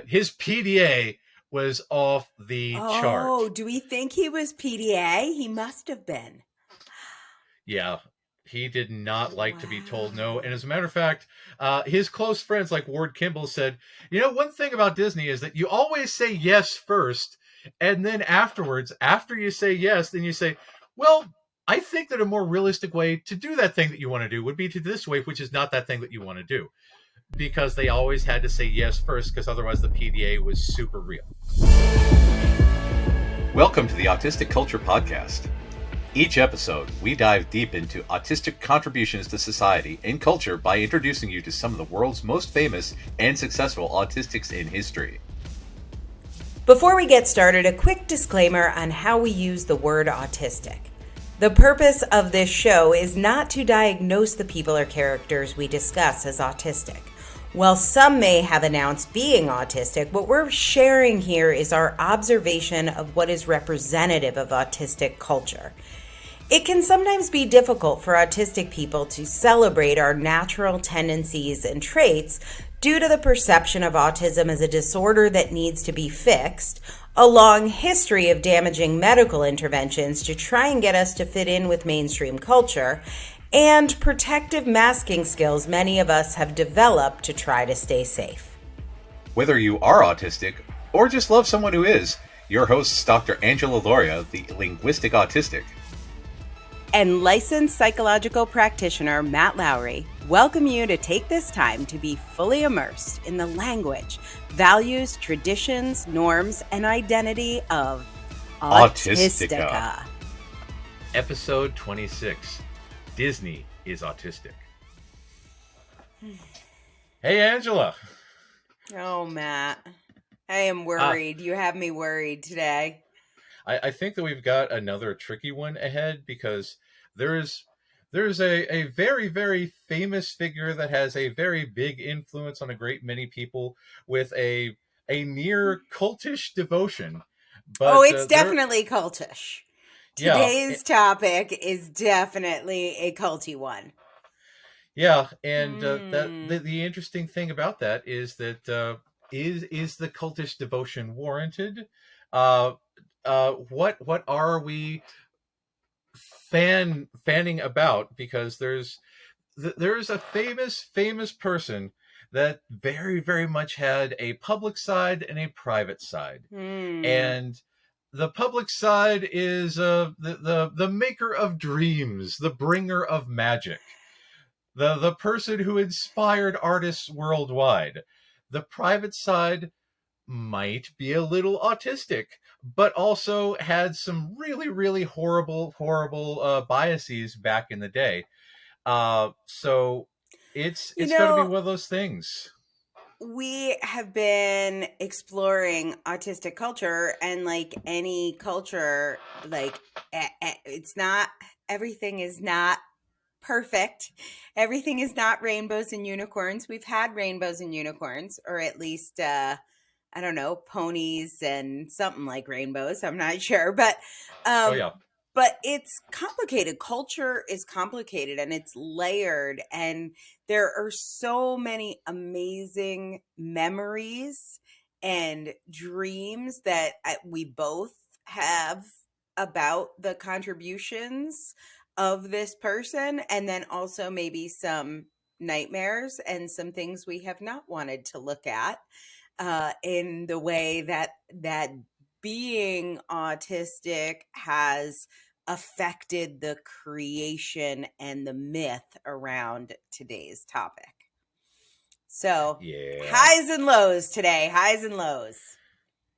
but his PDA was off the chart. Oh, do we think he was PDA? He must have been. Yeah, he did not like to be told no. Wow. And as a matter of fact, his close friends like Ward Kimball said, one thing about Disney is that you always say yes first, and then afterwards, after you say yes, then you say, well, I think that a more realistic way to do that thing that you want to do would be to this way, which is not that thing that you want to do. Because they always had to say yes first, because otherwise the PDA was super real. Welcome to the Autistic Culture Podcast. Each episode, we dive deep into autistic contributions to society and culture by introducing you to some of the world's most famous and successful autistics in history. Before we get started, a quick disclaimer on how we use the word autistic. The purpose of this show is not to diagnose the people or characters we discuss as autistic. While some may have announced being autistic, what we're sharing here is our observation of what is representative of autistic culture. It can sometimes be difficult for autistic people to celebrate our natural tendencies and traits due to the perception of autism as a disorder that needs to be fixed, a long history of damaging medical interventions to try and get us to fit in with mainstream culture, and protective masking skills many of us have developed to try to stay safe. Whether you are autistic or just love someone who is, your hosts Dr. Angela Loria, the linguistic autistic, and licensed psychological practitioner Matt Lowry welcome you to take this time to be fully immersed in the language, values, traditions, norms, and identity of Autistica. Episode 26. Disney is autistic. Hey, Angela. Oh, Matt. I am worried. You have me worried today. I think that we've got another tricky one ahead because there's a very, very famous figure that has a very big influence on a great many people with a near cultish devotion. But, it's definitely cultish. Today's topic is definitely a culty one. Yeah, and the interesting thing about that is that is the cultish devotion warranted? What are we fanning about? Because there's a famous person that very, very much had a public side and a private side, and the public side is the maker of dreams, the bringer of magic, the person who inspired artists worldwide. The private side might be a little autistic, but also had some really, really horrible biases back in the day. So it's going to be one of those things. We have been exploring autistic culture, and like any culture, like it's not, everything is not perfect. Everything is not rainbows and unicorns. We've had rainbows and unicorns, or at least I don't know, ponies and something like rainbows. I'm not sure, but but it's complicated. Culture is complicated and it's layered, and there are so many amazing memories and dreams that we both have about the contributions of this person, and then also maybe some nightmares and some things we have not wanted to look at in the way that being autistic has affected the creation and the myth around today's topic. So highs and lows today, highs and lows.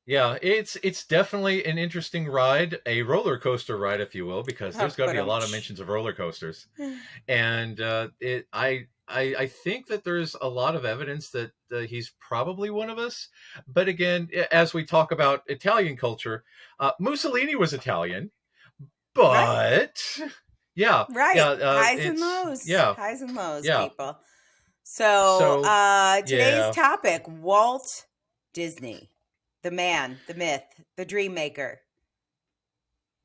Yeah, it's definitely an interesting ride, a roller coaster ride, if you will, because there's going to be a lot of mentions of roller coasters, and I think that there's a lot of evidence that he's probably one of us. But again, as we talk about Italian culture, Mussolini was Italian, but highs and lows, highs and lows, people. So today's topic: Walt Disney. The man, the myth, the dream maker.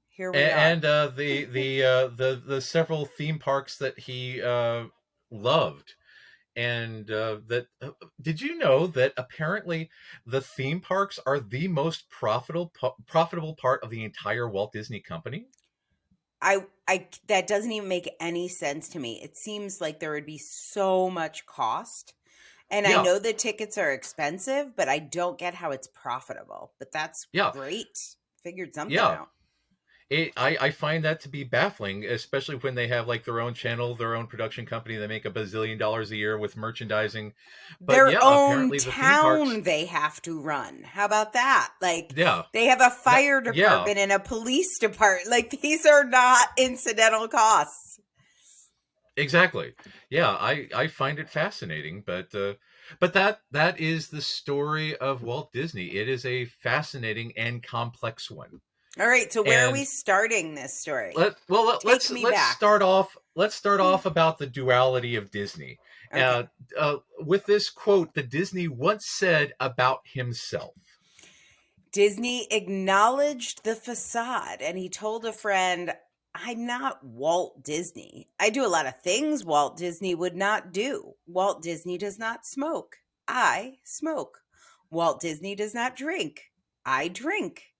Here we are. And the several theme parks that he loved. And did you know that apparently the theme parks are the most profitable part of the entire Walt Disney Company? I that doesn't even make any sense to me. It seems like there would be so much cost. And I Yeah, know the tickets are expensive, but I don't get how it's profitable. But that's yeah, great. Figured something yeah. out. I find that to be baffling, especially when they have like their own channel, their own production company. They make $1 billion a year with merchandising. But Their yeah, own apparently the theme parks, town they have to run. How about that? Like yeah, they have a fire yeah, department and a police department. Like these are not incidental costs. exactly. Yeah, I find it fascinating, but that is the story of Walt Disney. It is a fascinating and complex one. All right, so where are we And starting this story? let's Take me let's back. start off. Let's start off about the duality of Disney. Okay. With this quote that Disney once said about himself. Disney acknowledged the facade and he told a friend, I'm not Walt Disney. I do a lot of things Walt Disney would not do. Walt Disney does not smoke. I smoke. Walt Disney does not drink. I drink.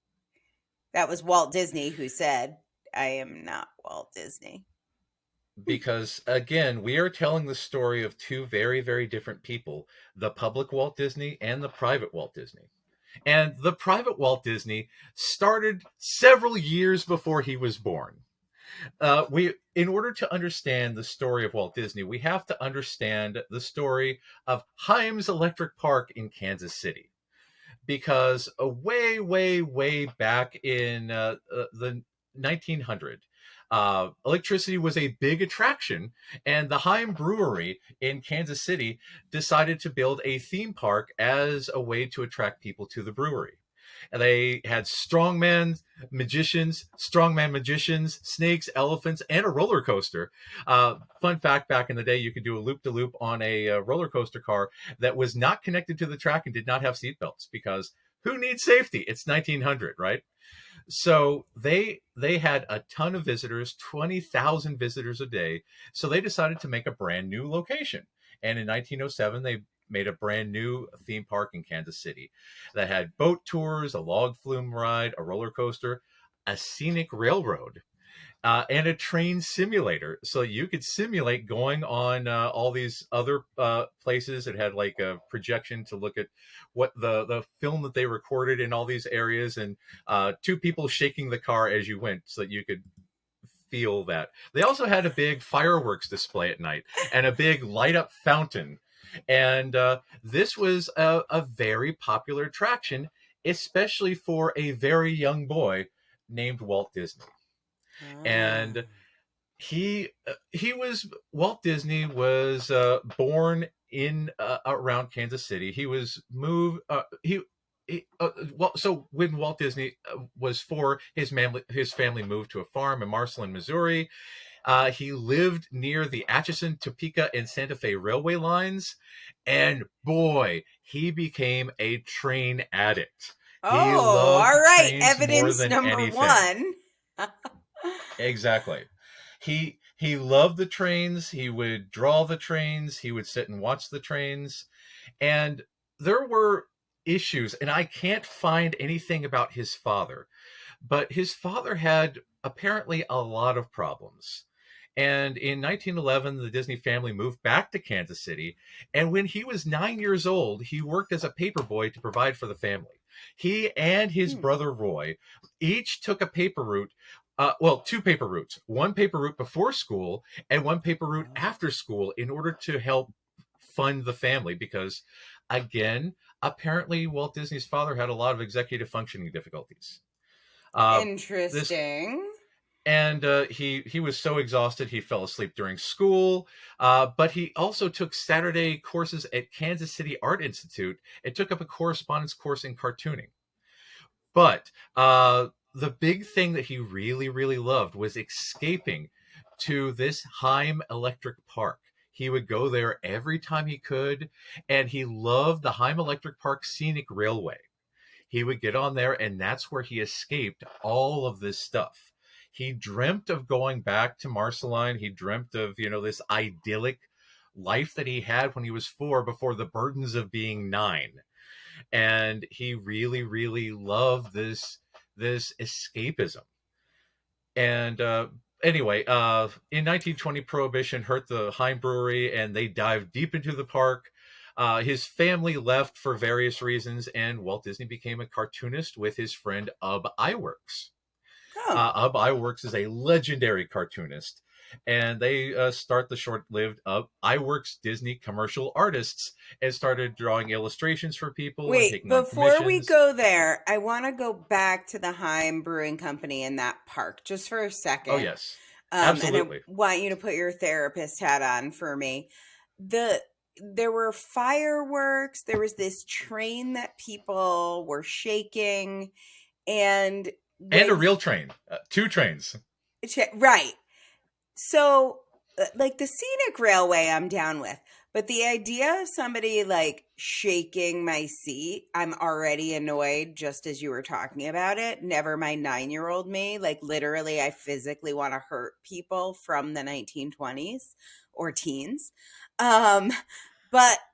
That was Walt Disney who said, I am not Walt Disney. Because again, we are telling the story of two very, very different people, the public Walt Disney and the private Walt Disney. And the private Walt Disney started several years before he was born. In order to understand the story of Walt Disney, we have to understand the story of Himes Electric Park in Kansas City. Because way, way, way back in the 1900, electricity was a big attraction, and the Heim Brewery in Kansas City decided to build a theme park as a way to attract people to the brewery. And they had strongman magicians, snakes, elephants, and a roller coaster. Fun fact: back in the day, you could do a loop de loop on a roller coaster car that was not connected to the track and did not have seatbelts because who needs safety? It's 1900, right? So they had a ton of visitors, 20,000 visitors a day. So they decided to make a brand new location. And in 1907, they made a brand new theme park in Kansas City that had boat tours, a log flume ride, a roller coaster, a scenic railroad, and a train simulator. So you could simulate going on all these other places. It had like a projection to look at what the film that they recorded in all these areas, and two people shaking the car as you went so that you could feel that. They also had a big fireworks display at night and a big light up fountain. And this was a very popular attraction, especially for a very young boy named Walt Disney. Ah. And Walt Disney was born in around Kansas City. He was moved. So when Walt Disney was 4, his family moved to a farm in Marceline, Missouri. He lived near the Atchison, Topeka, and Santa Fe railway lines, and boy, he became a train addict. He Oh, all loved right. trains more Evidence than number anything. one. Exactly. He loved the trains. He would draw the trains. He would sit and watch the trains. And there were issues, and I can't find anything about his father, but his father had apparently a lot of problems. And in 1911, the Disney family moved back to Kansas City. And when he was 9 years old, he worked as a paperboy to provide for the family. He and his Hmm. brother Roy each took a paper route. Well, two paper routes, one paper route before school and one paper route after school in order to help fund the family. Because, again, apparently Walt Disney's father had a lot of executive functioning difficulties. Uh, this Interesting. and he was so exhausted he fell asleep during school. But he also took Saturday courses at Kansas City Art Institute and took up a correspondence course in cartooning. But the big thing that he really, really loved was escaping to this Heim Electric Park. He would go there every time he could, and he loved the Heim Electric Park Scenic Railway. He would get on there, and that's where he escaped all of this stuff. He dreamt of going back to Marceline. He dreamt of, this idyllic life that he had when he was 4 before the burdens of being 9. And he really, really loved this escapism. And anyway, in 1920, Prohibition hurt the Heim Brewery, and they dived deep into the park. His family left for various reasons, and Walt Disney became a cartoonist with his friend Ub Iwerks. Oh, Ub Iwerks is a legendary cartoonist, and they start the short-lived Iwerks Disney Commercial Artists, and started drawing illustrations for people and wait, taking on before we commissions. go there, I want to go back to the Heim Brewing Company in that park just for a Oh second. yes, And I absolutely. want you to put your therapist hat on for me. There were fireworks, there was this train that people were shaking, and And a when real train, 2 trains. right. So, like the scenic railway, I'm down with. But the idea of somebody like shaking my seat, I'm already annoyed just as you were talking about it. Never mind 9-year-old me. Like, literally, I physically want to hurt people from the 1920s or teens. Um,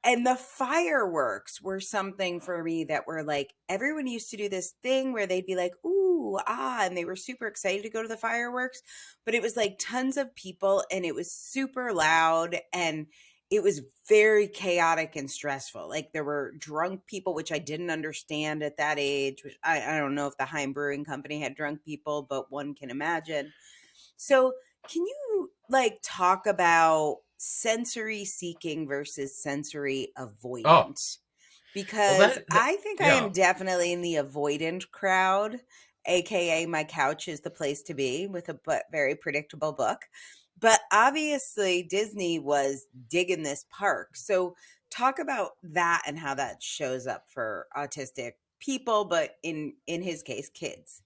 and the fireworks were something for me that were like, everyone used to do this thing where they'd be like, ooh, ah, and they were super excited to go to the fireworks, but it was like tons of people and it was super loud and it was very chaotic and stressful. Like there were drunk people, which I didn't understand at that age, which I don't know if the Heim Brewing Company had drunk people, but one can imagine. So, can you like talk about sensory seeking versus sensory Oh, avoidant? well, Because I think I yeah. am definitely in the avoidant crowd, aka my couch is the place to be with a very predictable book. But obviously, Disney was digging this park. So, talk about that and how that shows up for autistic people, but in his case, kids.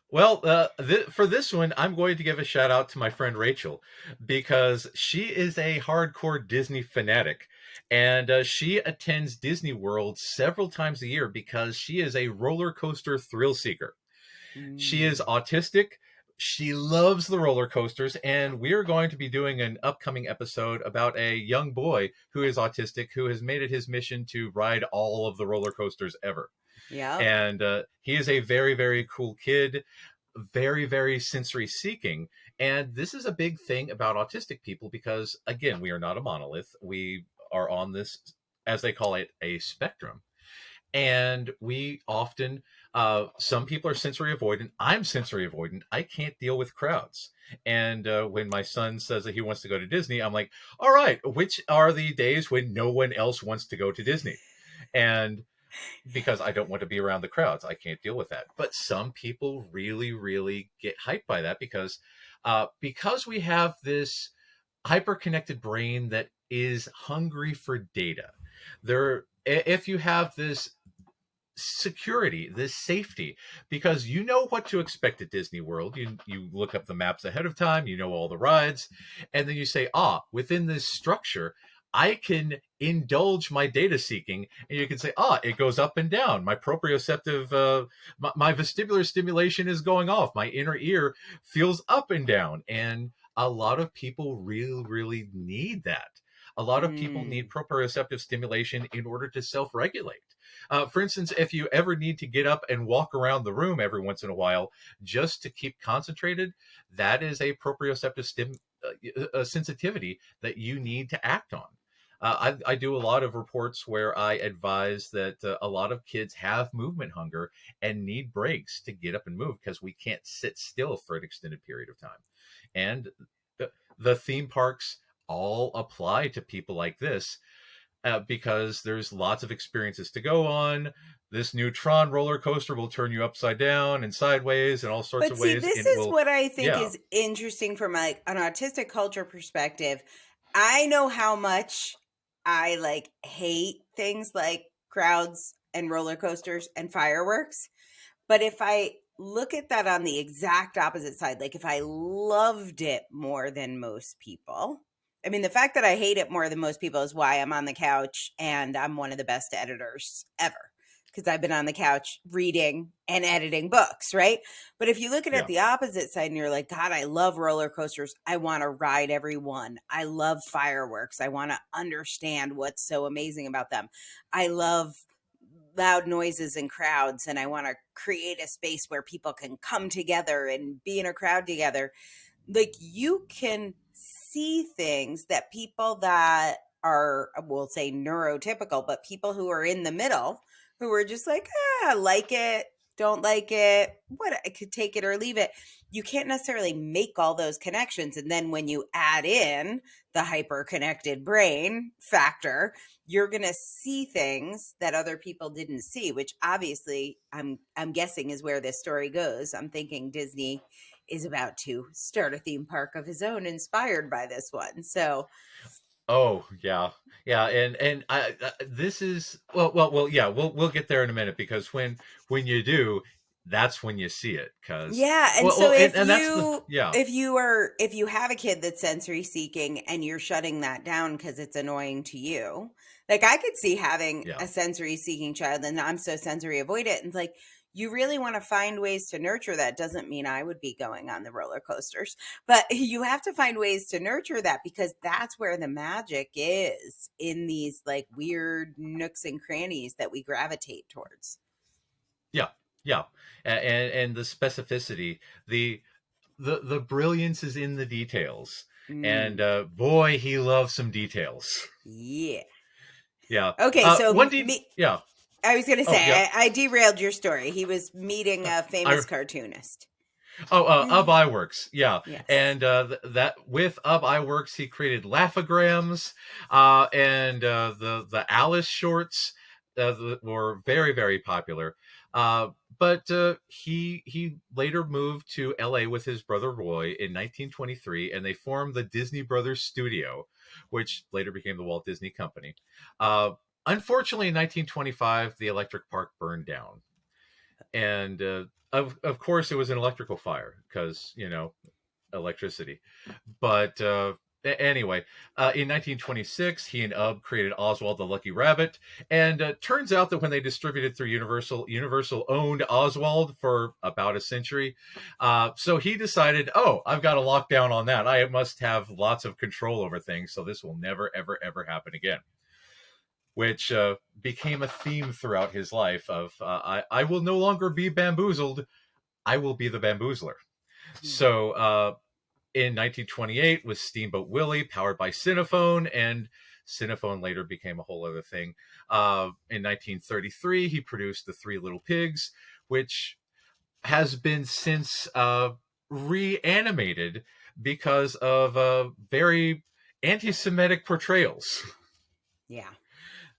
Well, for this one, I'm going to give a shout out to my friend Rachel because she is a hardcore Disney fanatic, and she attends Disney World several times a year because she is a roller coaster thrill seeker. She is Mm. autistic. She loves the roller coasters, and we're going to be doing an upcoming episode about a young boy who is autistic who has made it his mission to ride all of the roller coasters ever. Yep. And he is a very, very cool kid, very, very sensory seeking. And this is a big thing about autistic people because, again, we are not a monolith. We are on this, as they call it, a spectrum. And we often, some people are sensory avoidant. I'm sensory avoidant. I can't deal with crowds. And when my son says that he wants to go to Disney, I'm like, all right, which are the days when no one else wants to go to Disney? And because I don't want to be around the crowds. I can't deal with that. But some people really, really get hyped by that because we have this hyper-connected brain that is hungry for data. If you have this security, this safety, because you know what to expect at Disney World. You look up the maps ahead of time, you know all the rides, and then you say, within this structure, I can indulge my data seeking, and you can say, it goes up and down. My proprioceptive, my vestibular stimulation is going off. My inner ear feels up and down, and a lot of people really, really need that. A lot of people need Mm. proprioceptive stimulation in order to self-regulate. For instance, if you ever need to get up and walk around the room every once in a while just to keep concentrated, that is a proprioceptive sensitivity that you need to act on. I do a lot of reports where I advise that a lot of kids have movement hunger and need breaks to get up and move because we can't sit still for an extended period of time. And the theme parks all apply to people like this because there's lots of experiences to go on. This new Tron roller coaster will turn you upside down and sideways and all sorts But of see, ways, this and it is will, what I think yeah. is interesting from like an autistic culture perspective. I know how much I like hate things like crowds and roller coasters and fireworks. But if I look at that on the exact opposite side, like if I loved it more than most people, I mean, the fact that I hate it more than most people is why I'm on the couch and I'm one of the best editors ever because I've been on the couch reading and editing books, right? But if you look at it Yeah. the opposite side and you're like, God, I love roller coasters. I want to ride every one. I love fireworks. I want to understand what's so amazing about them. I love loud noises and crowds, and I want to create a space where people can come together and be in a crowd together. Like, you can see things that people that are, we'll say neurotypical, but people who are in the middle, who are just like, like it, don't like it, what, I could take it or leave it. You can't necessarily make all those connections. And then when you add in the hyper connected brain factor, you're going to see things that other people didn't see, which obviously I'm guessing is where this story goes. I'm thinking Disney is about to start a theme park of his own inspired by this one. So, Oh yeah, yeah, and this is well, yeah, we'll get there in a minute because when you do, that's when you see it. Because yeah, and so and that's the yeah if you have a kid that's sensory seeking and you're shutting that down because it's annoying to you, like I could see having yeah a sensory seeking child and I'm so sensory avoidant, and like you really want to find ways to nurture that. Doesn't mean I would be going on the roller coasters, but you have to find ways to nurture that because that's where the magic is, in these like weird nooks and crannies that we gravitate towards. yeah yeah, and the specificity, the brilliance is in the details, and Mm, boy, he loves some details. yeah. Yeah. Okay, so One de yeah. I was going to Oh yeah. say, I derailed your story. He was meeting a I famous cartoonist. Ub Iwerks, yeah, Yes. and that with Ub Iwerks, he created Laugh-O-Grams, and the Alice shorts were very very popular. But he later moved to L.A. with his brother Roy in 1923, and they formed the Disney Brothers Studio, which later became the Walt Disney Company. Uh, Unfortunately, in 1925, the electric park burned down, and of course it was an electrical fire because electricity. But anyway, in 1926 he and Ub created Oswald the Lucky Rabbit, and turns out that when they distributed through Universal owned Oswald for about a century. So he decided, oh, I've got a lockdown on that, I must have lots of control over things, so this will never ever ever happen again, which became a theme throughout his life of I will no longer be bamboozled, I will be the bamboozler. So in 1928 was Steamboat Willie, powered by Cinephone, and Cinephone later became a whole other thing. In 1933, he produced The Three Little Pigs, which has been since reanimated because of very anti-Semitic portrayals. Yeah.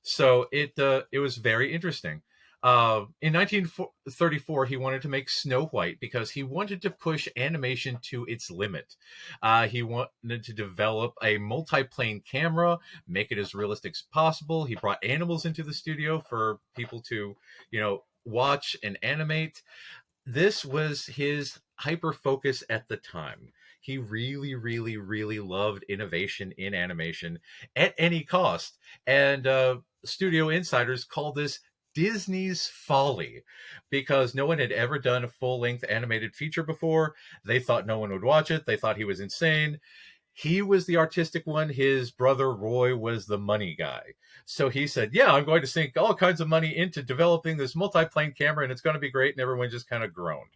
So it was very interesting. In 1934, he wanted to make Snow White because he wanted to push animation to its limit. He wanted to develop a multi-plane camera, make it as realistic as possible. He brought animals into the studio for people to, watch and animate. This was his hyper focus at the time. He really, really, really loved innovation in animation at any cost. And studio insiders call this Disney's folly because no one had ever done a full length animated feature before. They thought no one would watch it. They thought he was insane. He was the artistic one. His brother Roy was the money guy. So he said, yeah, I'm going to sink all kinds of money into developing this multi-plane camera and it's going to be great. And everyone just kind of groaned.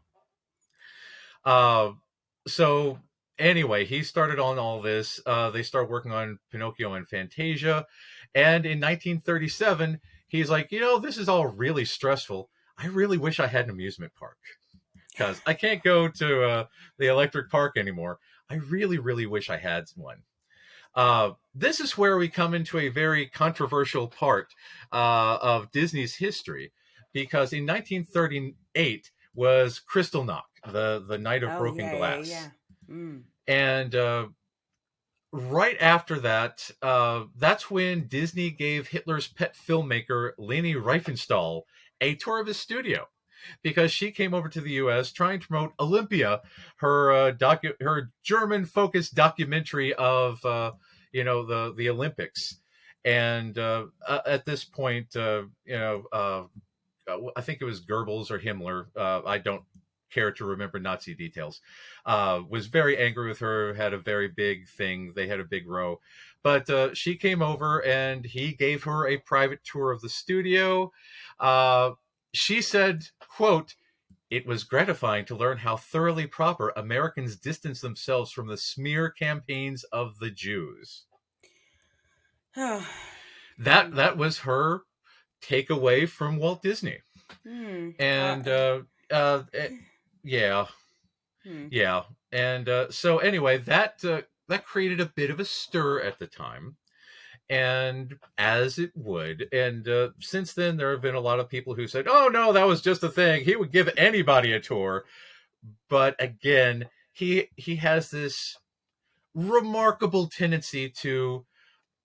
So anyway, he started on all this. They started working on Pinocchio and Fantasia. And in 1937, he's like, this is all really stressful. I really wish I had an amusement park because I can't go to the electric park anymore. I really, really wish I had one. This is where we come into a very controversial part of Disney's history, because in 1938 was Kristallnacht, the Night of Oh, Broken yeah, Glass, yeah, yeah. Mm. and right after that, that's when Disney gave Hitler's pet filmmaker Leni Riefenstahl a tour of his studio, because she came over to the U.S. trying to promote Olympia, her her German-focused documentary of the Olympics, and at this point, I think it was Goebbels or Himmler. I don't care to remember Nazi details. Was very angry with her. Had a very big thing. They had a big row, but she came over and he gave her a private tour of the studio. She said, "quote It was gratifying to learn how thoroughly proper Americans distance themselves from the smear campaigns of the Jews." That was her takeaway from Walt Disney. And yeah, yeah. And so anyway, that created a bit of a stir at the time, and as it would. And since then, there have been a lot of people who said, "Oh no, that was just a thing. He would give anybody a tour." But again, he has this remarkable tendency to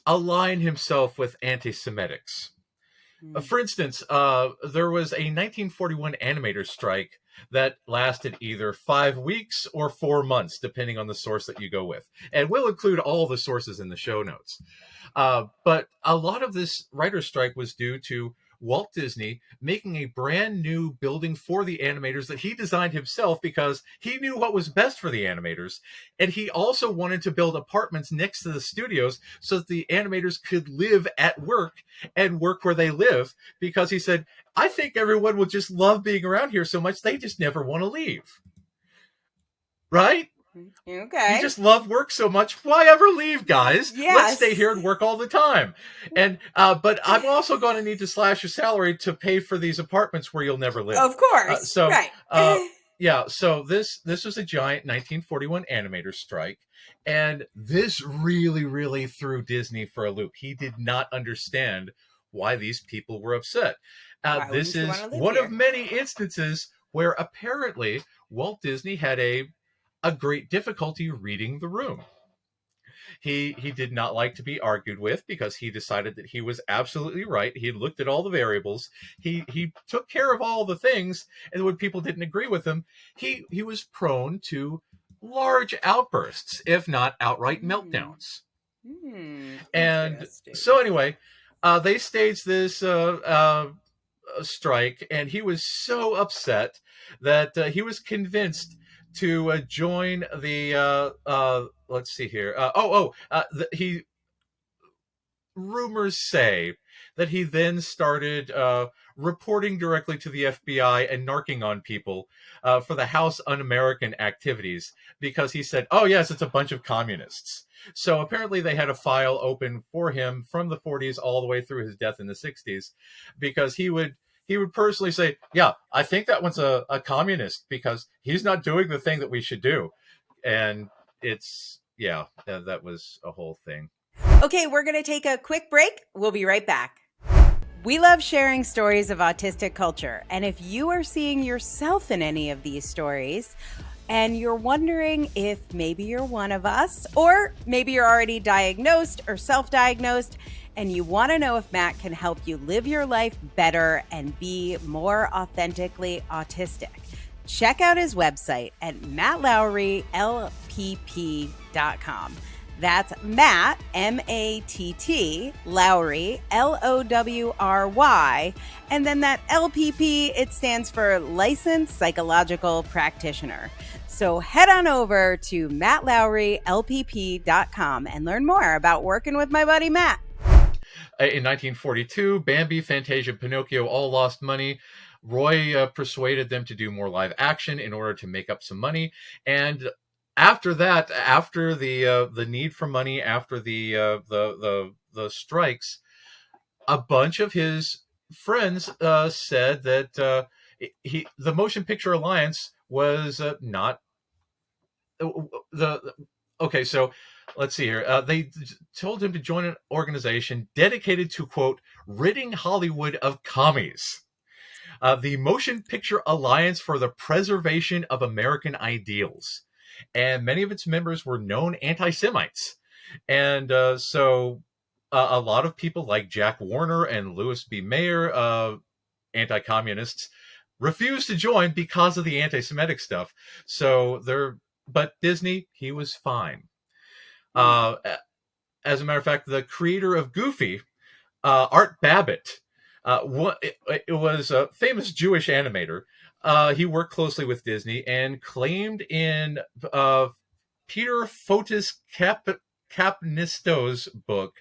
align himself with anti-Semitics. For instance, there was a 1941 animator strike that lasted either 5 weeks or 4 months, depending on the source that you go with. And we'll include all the sources in the show notes. But a lot of this writer's strike was due to Walt Disney making a brand new building for the animators that he designed himself because he knew what was best for the animators. And he also wanted to build apartments next to the studios so that the animators could live at work and work where they live, because he said, "I think everyone will just love being around here so much they just never want to leave." Right? Okay. You just love work so much. Why ever leave, guys? Yes. Let's stay here and work all the time. And but I'm also going to need to slash your salary to pay for these apartments where you'll never live. Of course. Right. Yeah. So this was a giant 1941 animator strike, and this really threw Disney for a loop. He did not understand why these people were upset. This is one of many instances where apparently Walt Disney had a great difficulty reading the room. He did not like to be argued with because he decided that he was absolutely right. He looked at all the variables. He took care of all the things, and when people didn't agree with him, he was prone large outbursts, if not outright meltdowns. And so anyway, they staged this strike, and he was so upset that he was convinced to join the let's see here. He rumors say that he then started reporting directly to the FBI and narking on people for the House Un-American activities, because he said, "Oh yes, it's a bunch of communists." So apparently they had a file open for him from the 40s all the way through his death in the 60s, because he would personally say, "Yeah, I think that one's a communist because he's not doing the thing that we should do." And it's, yeah, that was a whole thing. Okay, we're going to take a quick break. We'll be right back. We love sharing stories of autistic culture. And if you are seeing yourself in any of these stories, and you're wondering if maybe you're one of us, or maybe you're already diagnosed or self-diagnosed, and you want to know if Matt can help you live your life better and be more authentically autistic, check out his website at mattlowrylpp.com. That's Matt, M-A-T-T, Lowry, L-O-W-R-Y, and then that LPP, it stands for Licensed Psychological Practitioner. So head on over to mattlowrylpp.com and learn more about working with my buddy Matt. In 1942, Bambi, Fantasia, Pinocchio all lost money. Roy persuaded them to do more live action in order to make up some money. And after that, after the need for money, after the strikes, a bunch of his friends said that the Motion Picture Alliance was not okay. So let's see here. They told him to join an organization dedicated to, quote, ridding Hollywood of commies. The Motion Picture Alliance for the Preservation of American Ideals. And many of its members were known anti-Semites. And so a lot of people like Jack Warner and Louis B. Mayer, anti-communists, refused to join because of the anti-Semitic stuff. But Disney, he was fine. As a matter of fact, the creator of Goofy, Art Babbitt, It was a famous Jewish animator. He worked closely with Disney and claimed in Peter Fotis Capnisto's book,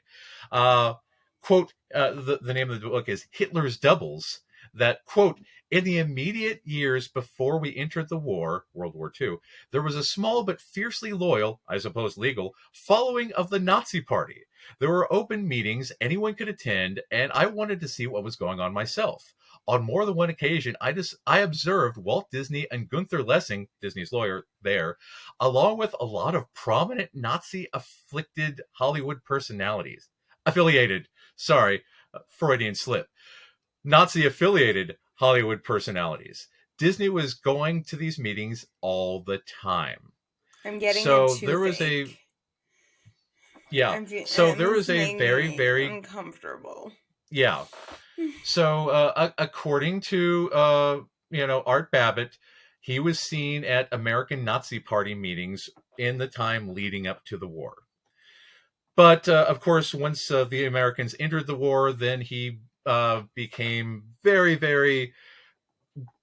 quote, the name of the book is Hitler's Doubles, that, quote, in the immediate years before we entered the war, World War II, there was a small but fiercely loyal, I suppose legal, following of the Nazi Party. There were open meetings anyone could attend, and I wanted to see what was going on myself. On more than one occasion, I observed Walt Disney and Gunther Lessing, Disney's lawyer, there, along with a lot of prominent Nazi-afflicted Hollywood personalities. Freudian slip. Nazi-affiliated Hollywood personalities. Disney was going to these meetings all the time. I'm getting so there was a there was a very, very uncomfortable. Yeah. So according to Art Babbitt, he was seen at American Nazi Party meetings in the time leading up to the war. But of course, once the Americans entered the war, then he became very, very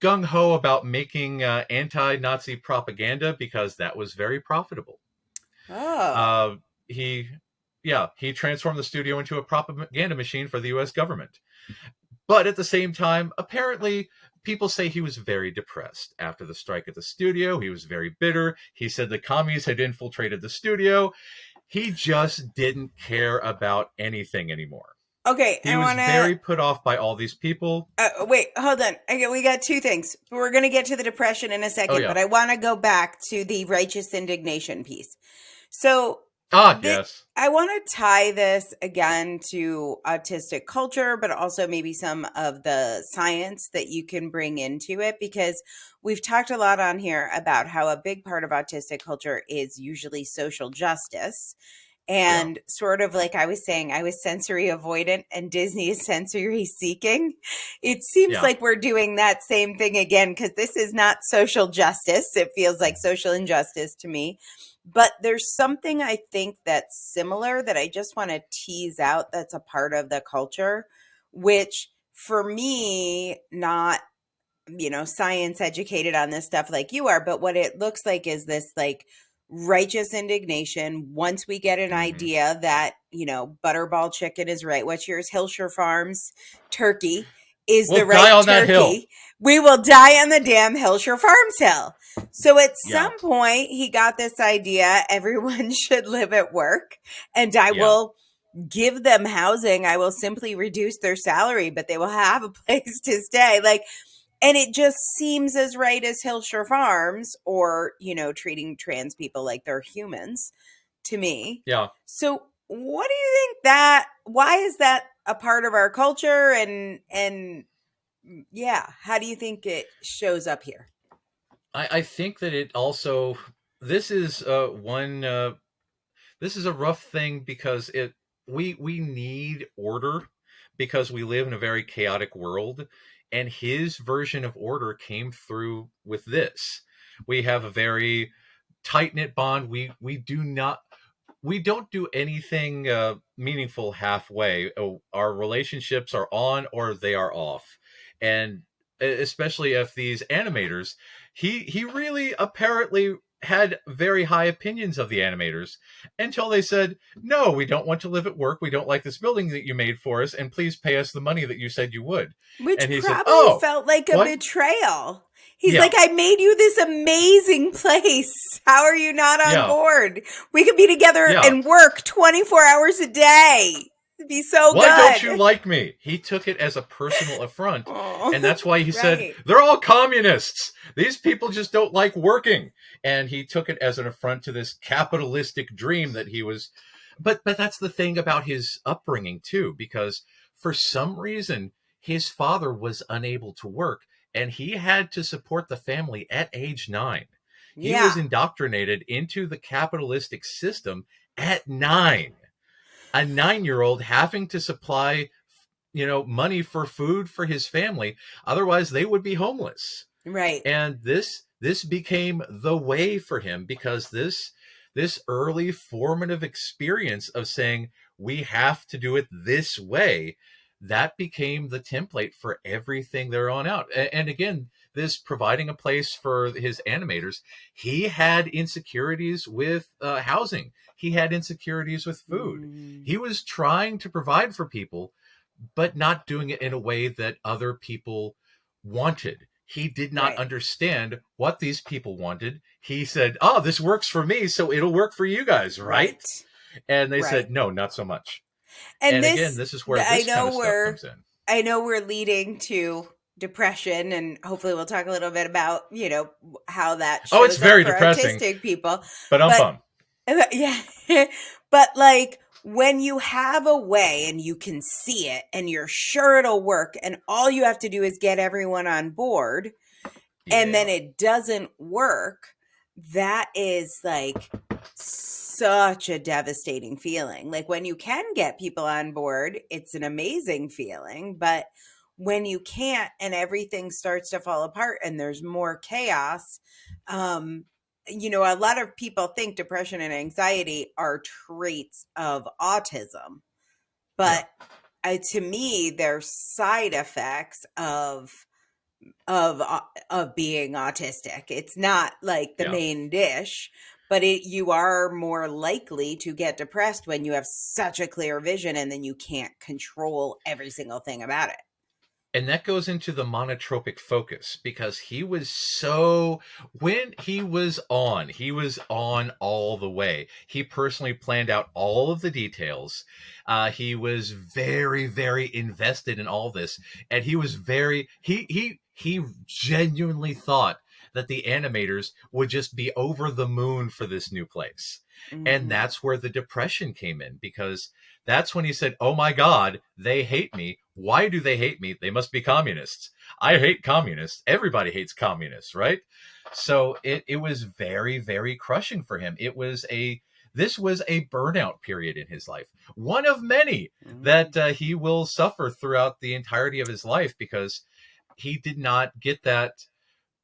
gung-ho about making anti-Nazi propaganda because that was very profitable. He transformed the studio into a propaganda machine for the U.S. government. But at the same time, apparently, people say he was very depressed after the strike at the studio. He was very bitter. He said the commies had infiltrated the studio. He just didn't care about anything anymore. Okay, he was very put off by all these people. Wait, hold on. We got two things. We're going to get to the depression in a second, but I want to go back to the righteous indignation piece. So, yes. I want to tie this again to autistic culture, but also maybe some of the science that you can bring into it, because we've talked a lot on here about how a big part of autistic culture is usually social justice. And sort of like I was saying, I was sensory avoidant and Disney is sensory seeking. It seems like we're doing that same thing again, because this is not social justice. It feels like social injustice to me. But there's something I think that's similar that I just want to tease out that's a part of the culture, which for me, not, science educated on this stuff like you are, but what it looks like is this like righteous indignation once we get an idea that, Butterball chicken is right. What's yours? Hillshire Farms turkey is the right turkey. We will die on the damn Hillshire Farms hill. So at some point he got this idea, everyone should live at work, and I will give them housing. I will simply reduce their salary, but they will have a place to stay. And it just seems as right as Hillshire Farms or, treating trans people like they're humans to me. Yeah. So what do you think why is that a part of our culture? And how do you think it shows up here? I think that it also, this is a rough thing because we need order because we live in a very chaotic world. And his version of order came through with this. We have a very tight-knit bond. We don't do anything meaningful halfway. Our relationships are on or they are off. And especially if these animators, he really apparently had very high opinions of the animators until they said, no, we don't want to live at work. We don't like this building that you made for us. And please pay us the money that you said you would. Which and he probably said, felt like a betrayal. He's like, I made you this amazing place. How are you not on board? We could be together and work 24 hours a day. It'd be so good. Why don't you like me? He took it as a personal affront. And that's why he said, they're all communists. These people just don't like working. And he took it as an affront to this capitalistic dream that he was. But that's the thing about his upbringing, too, because for some reason, his father was unable to work and he had to support the family at age 9. He was indoctrinated into the capitalistic system at 9. A 9-year-old having to supply, money for food for his family. Otherwise, they would be homeless. Right. And this became the way for him because this early formative experience of saying, we have to do it this way, that became the template for everything they're on out. And again, this providing a place for his animators, he had insecurities with housing. He had insecurities with food. He was trying to provide for people, but not doing it in a way that other people wanted. He did not Right. understand what these people wanted. He said, "Oh, this works for me, so it'll work for you guys, right?" Right. And they Right. said, "No, not so much." And And again, this, this is where I this kind know of stuff comes in. we're leading to depression, and hopefully we'll talk a little bit about, how that Oh, it's shows up very for depressing, autistic people. but I'm But bummed. yeah, but like when you have a way and you can see it and you're sure it'll work, and all you have to do is get everyone on board, and then Yeah. it doesn't work, that is like such a devastating feeling. Like when you can get people on board, it's an amazing feeling, but when you can't and everything starts to fall apart and there's more chaos, a lot of people think depression and anxiety are traits of autism, Yeah. but to me they're side effects of being autistic. It's not like the Yeah. main dish, but you are more likely to get depressed when you have such a clear vision and then you can't control every single thing about it. And that goes into the monotropic focus, because when he was on all the way. He personally planned out all of the details. He was very, very invested in all this. And he was he genuinely thought that the animators would just be over the moon for this new place. And Mm-hmm. that's where the depression came in, because that's when he said, "Oh my God, they hate me. Why do they hate me? They must be communists. I hate communists. Everybody hates communists, right?" So it was very, very crushing for him. This was a burnout period in his life, one of many that he will suffer throughout the entirety of his life, because he did not get that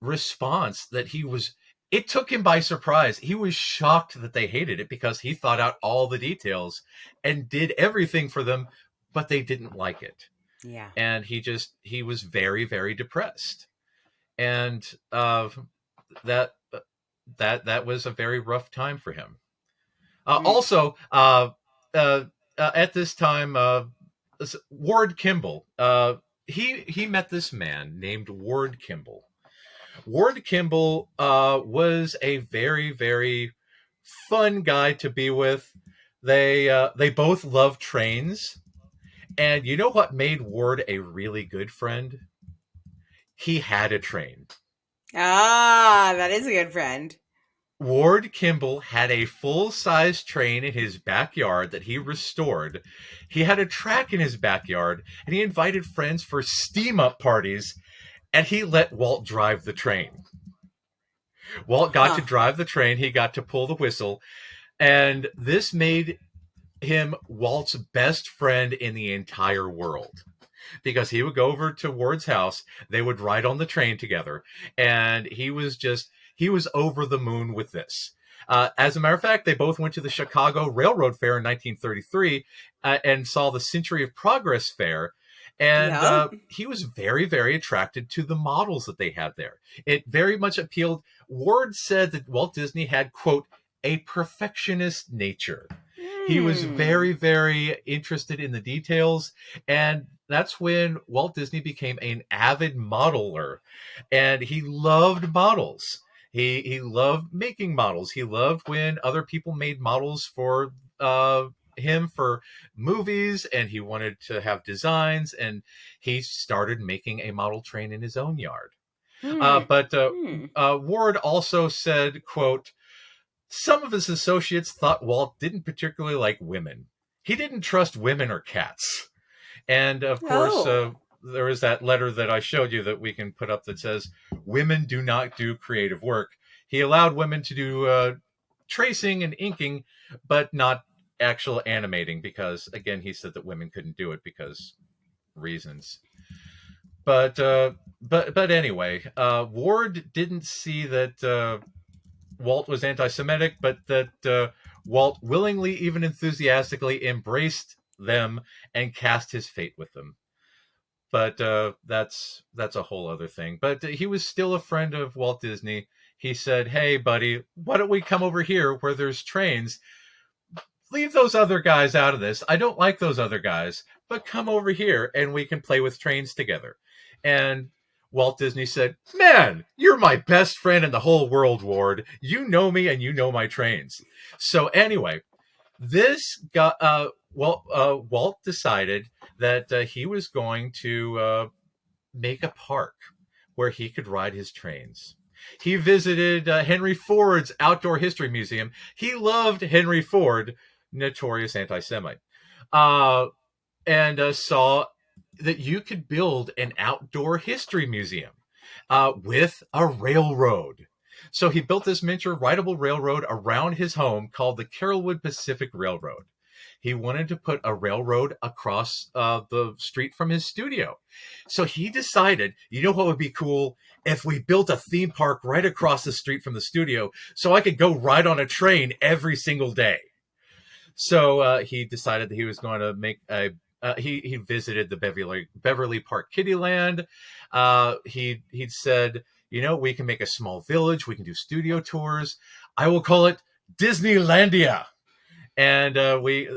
response that he was. It took him by surprise. He was shocked that they hated it, because he thought out all the details and did everything for them, but they didn't like it. Yeah. And he was very, very depressed. And that that was a very rough time for him. Mm. Also, at this time, Ward Kimball, he met this man named Ward Kimball. Ward Kimball was a very, very fun guy to be with. They both love trains. And you know what made Ward a really good friend? He had a train. Ah, that is a good friend. Ward Kimball had a full-size train in his backyard that he restored. He had a track in his backyard, and he invited friends for steam-up parties, and he let Walt drive the train. Walt got to Huh. drive the train. He got to pull the whistle. And this made him Walt's best friend in the entire world, because he would go over to Ward's house. They would ride on the train together. And he was over the moon with this. As a matter of fact, they both went to the Chicago Railroad Fair in 1933 and saw the Century of Progress Fair. And Yep. he was very, very attracted to the models that they had there. It very much appealed. Ward said that Walt Disney had, quote, a perfectionist nature. He was very, very interested in the details. And that's when Walt Disney became an avid modeler. And he loved models. He loved making models. He loved when other people made models for him for movies, and he wanted to have designs, and he started making a model train in his own yard. But Ward also said, quote, some of his associates thought Walt didn't particularly like women. He didn't trust women or cats. And of course, Oh. there is that letter that I showed you that we can put up that says, women do not do creative work. He allowed women to do tracing and inking, but not actual animating, because, again, he said that women couldn't do it because reasons. But anyway, Ward didn't see that Walt was anti-Semitic, but that Walt willingly, even enthusiastically, embraced them and cast his fate with them. But that's a whole other thing. But he was still a friend of Walt Disney. He said, "Hey, buddy, why don't we come over here where there's trains? Leave those other guys out of this. I don't like those other guys, but come over here and we can play with trains together." And Walt Disney said, "Man, you're my best friend in the whole world, Ward. You know me and you know my trains." So anyway, this got Walt decided that he was going to make a park where he could ride his trains. He visited Henry Ford's Outdoor History Museum. He loved Henry Ford, notorious anti-Semite, and saw that you could build an outdoor history museum with a railroad. So he built this miniature rideable railroad around his home called the Carrollwood Pacific Railroad. He wanted to put a railroad across the street from his studio. So he decided, you know what would be cool? If we built a theme park right across the street from the studio so I could go ride on a train every single day. So he decided that he was going to make a he visited the Beverly Park Kittyland. He'd said, you know, we can make a small village. We can do studio tours. I will call it Disneylandia. And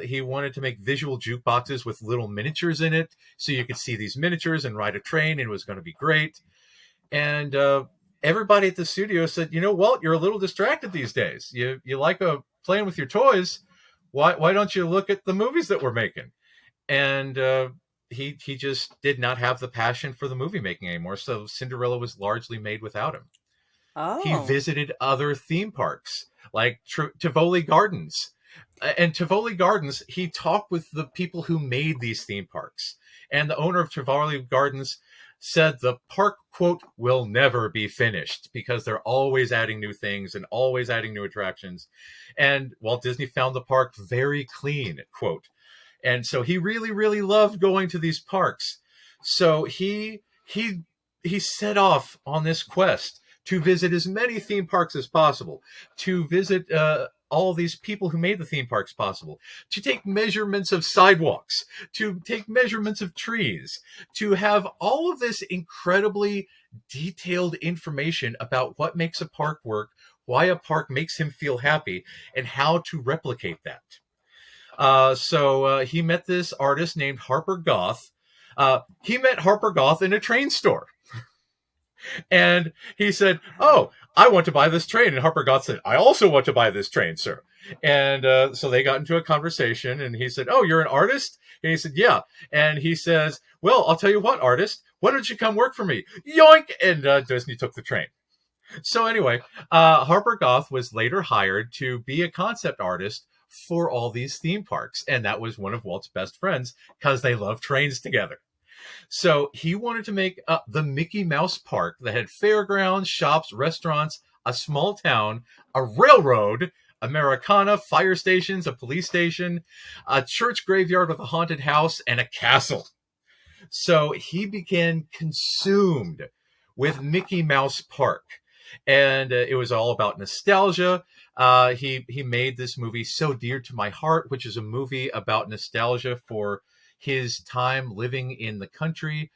he wanted to make visual jukeboxes with little miniatures in it, so you could see these miniatures and ride a train, and it was going to be great. And everybody at the studio said, you know, Walt, you're a little distracted these days. You like playing with your toys. Why don't you look at the movies that we're making? And he just did not have the passion for the movie making anymore. So Cinderella was largely made without him. Oh. He visited other theme parks like Tivoli Gardens. And Tivoli Gardens, he talked with the people who made these theme parks. And the owner of Tivoli Gardens said the park, quote, will never be finished because they're always adding new things and always adding new attractions. And Walt Disney found the park very clean, quote. And so he really, really loved going to these parks. So he set off on this quest to visit as many theme parks as possible, to visit all these people who made the theme parks possible, to take measurements of sidewalks, to take measurements of trees, to have all of this incredibly detailed information about what makes a park work, why a park makes him feel happy, and how to replicate that. So he met this artist named Harper Goth. He met Harper Goth in a train store. And he said, "Oh, I want to buy this train." And Harper Goth said, "I also want to buy this train, sir." And so they got into a conversation, and he said, "Oh, you're an artist?" And he said, "Yeah." And he says, "Well, I'll tell you what, artist, why don't you come work for me?" Yoink! And Disney took the train. So anyway, Harper Goth was later hired to be a concept artist for all these theme parks. And that was one of Walt's best friends because they love trains together. So he wanted to make the Mickey Mouse Park that had fairgrounds, shops, restaurants, a small town, a railroad, Americana, fire stations, a police station, a church graveyard with a haunted house, and a castle. So he began consumed with Mickey Mouse Park. And it was all about nostalgia. He made this movie So Dear to My Heart, which is a movie about nostalgia for his time living in the country.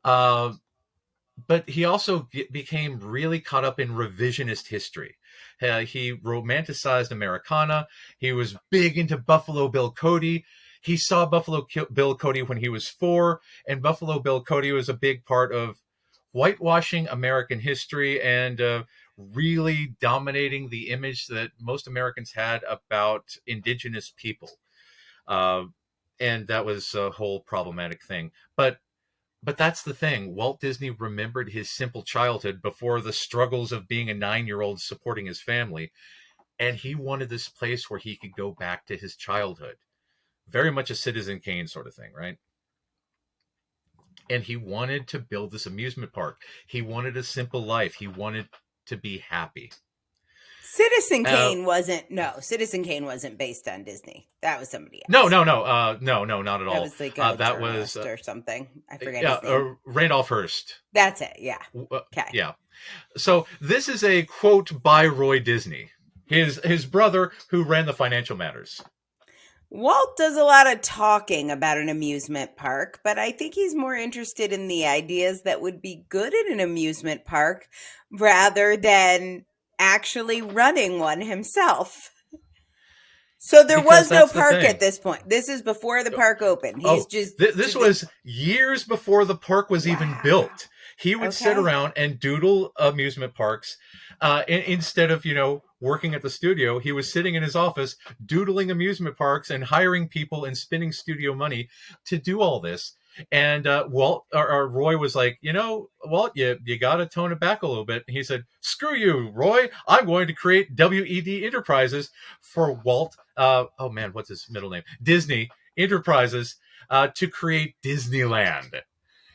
But he also became really caught up in revisionist history. He romanticized Americana. He was big into Buffalo Bill Cody. He saw Buffalo Bill Cody when he was 4, and Buffalo Bill Cody was a big part of whitewashing American history and really dominating the image that most Americans had about indigenous people. And that was a whole problematic thing. But that's the thing. Walt Disney remembered his simple childhood before the struggles of being a 9-year-old supporting his family. And he wanted this place where he could go back to his childhood. Very much a Citizen Kane sort of thing, right? And he wanted to build this amusement park. He wanted a simple life. He wanted to be happy. Citizen Kane wasn't based on Disney. That was somebody else. No, not at all. That was like a journalist or something. I forget his name. Randolph Hearst. That's it, yeah. Okay. Yeah. So this is a quote by Roy Disney, his brother who ran the financial matters. Walt does a lot of talking about an amusement park, but I think he's more interested in the ideas that would be good at an amusement park rather than actually running one himself. So there Because was no that's the park thing. at this point. This is before the park opened. He's Oh, just this was years before the park was even wow. built. He would sit Okay. around and doodle amusement parks. Instead of, working at the studio, he was sitting in his office doodling amusement parks and hiring people and spending studio money to do all this. And Walt or Roy was like, Walt, you got to tone it back a little bit. And he said, "Screw you, Roy. I'm going to create WED Enterprises for Walt. Oh man, what's his middle name? Disney Enterprises to create Disneyland."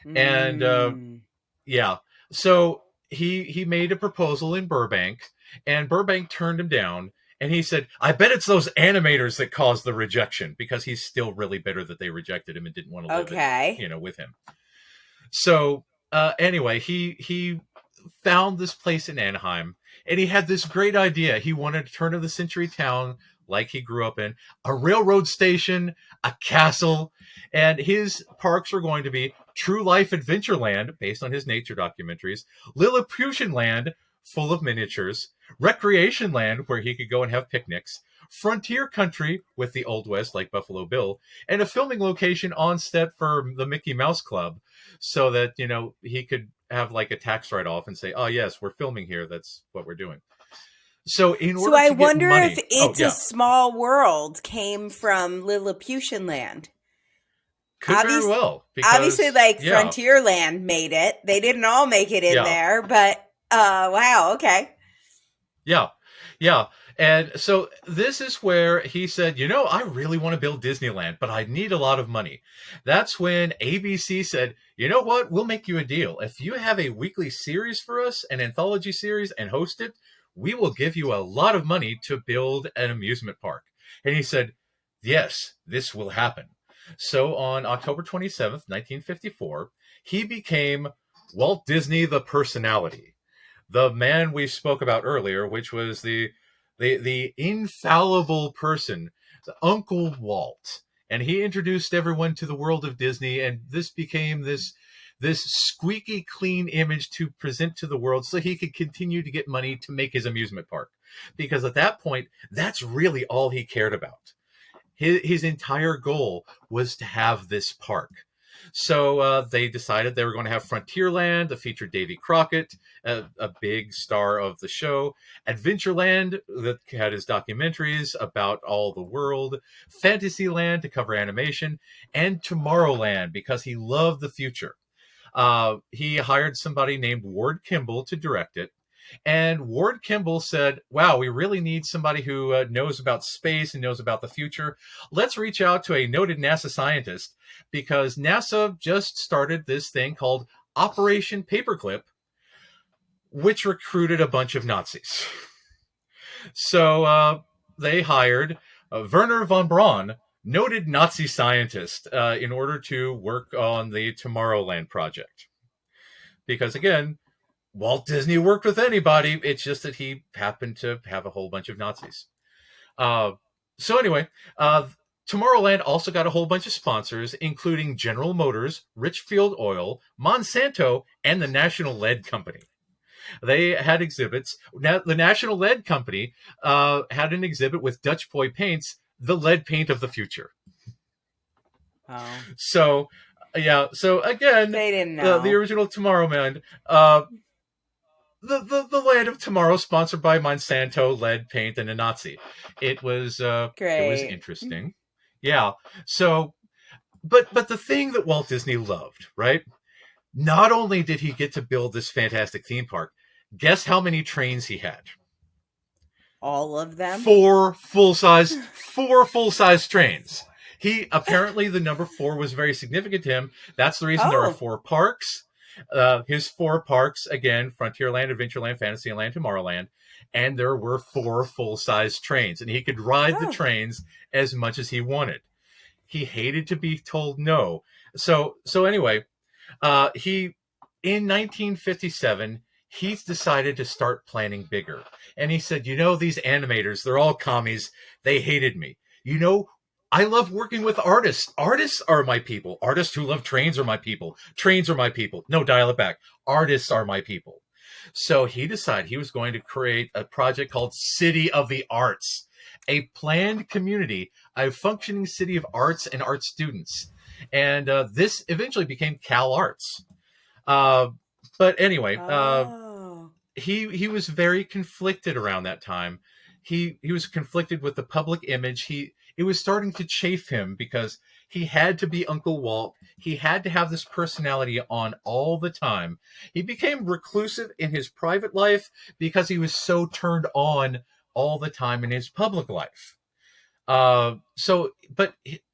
And yeah, so he made a proposal in Burbank, and Burbank turned him down. And he said, "I bet it's those animators that caused the rejection," because he's still really bitter that they rejected him and didn't want to live it, with him. So anyway, he found this place in Anaheim, and he had this great idea. He wanted a turn of the century town like he grew up in, a railroad station, a castle, and his parks were going to be True Life Adventureland, based on his nature documentaries, Lilliputian Land, full of miniatures, Recreation Land, where he could go and have picnics, Frontier Country with the Old West, like Buffalo Bill, and a filming location on set for the Mickey Mouse Club, so that, he could have like a tax write-off and say, "Oh yes, we're filming here. That's what we're doing." So in order I to get wonder money, if It's a Small World came from Lilliputian Land. Could very well, because Obviously, Frontierland made it. They didn't all make it in there, but wow, okay. Yeah. And so this is where he said, "I really want to build Disneyland, but I need a lot of money." That's when ABC said, "You know what? We'll make you a deal. If you have a weekly series for us, an anthology series, and host it, we will give you a lot of money to build an amusement park." And he said, "Yes, this will happen." So on October 27th, 1954, he became Walt Disney the personality, the man we spoke about earlier, which was the infallible person, the Uncle Walt. And he introduced everyone to the world of Disney, and this became this squeaky clean image to present to the world so he could continue to get money to make his amusement park. Because at that point, that's really all he cared about. His entire goal was to have this park. So they decided they were going to have Frontierland, that featured Davy Crockett, a big star of the show, Adventureland, that had his documentaries about all the world, Fantasyland to cover animation, and Tomorrowland because he loved the future. He hired somebody named Ward Kimball to direct it. And Ward Kimball said, "Wow, we really need somebody who knows about space and knows about the future. Let's reach out to a noted NASA scientist," because NASA just started this thing called Operation Paperclip, which recruited a bunch of Nazis. So they hired Werner von Braun, noted Nazi scientist, in order to work on the Tomorrowland project. Because again, Walt Disney worked with anybody. It's just that he happened to have a whole bunch of Nazis. So anyway, Tomorrowland also got a whole bunch of sponsors, including General Motors, Richfield Oil, Monsanto, and the National Lead Company. They had exhibits. Now, the National Lead Company had an exhibit with Dutch Boy paints, the lead paint of the future. Oh. So, yeah. So again, they didn't know. The original Tomorrowland. The Land of Tomorrow, sponsored by Monsanto, lead paint, and a Nazi. It was great. It was interesting. Yeah. So, but the thing that Walt Disney loved, right? Not only did he get to build this fantastic theme park, guess how many trains he had? All of them? 4 full-size trains. He apparently, the number 4 was very significant to him. That's the reason there are 4 parks. His 4 parks, again, Frontierland, Adventureland, Fantasyland, Tomorrowland, and there were 4 full-size trains, and he could ride the trains as much as he wanted. He hated to be told no. So anyway, he, in 1957, he's decided to start planning bigger. And he said, these animators, they're all commies. They hated me. I love working with artists. Artists are my people. Artists who love trains are my people. Trains are my people. No, dial it back. Artists are my people. So he decided he was going to create a project called City of the Arts, a planned community, a functioning city of arts and art students. And this eventually became Cal Arts. Uh, but anyway, he was very conflicted around that time. He was conflicted with the public image. It was starting to chafe him because he had to be Uncle Walt. He had to have this personality on all the time. He became reclusive in his private life because he was so turned on all the time in his public life. But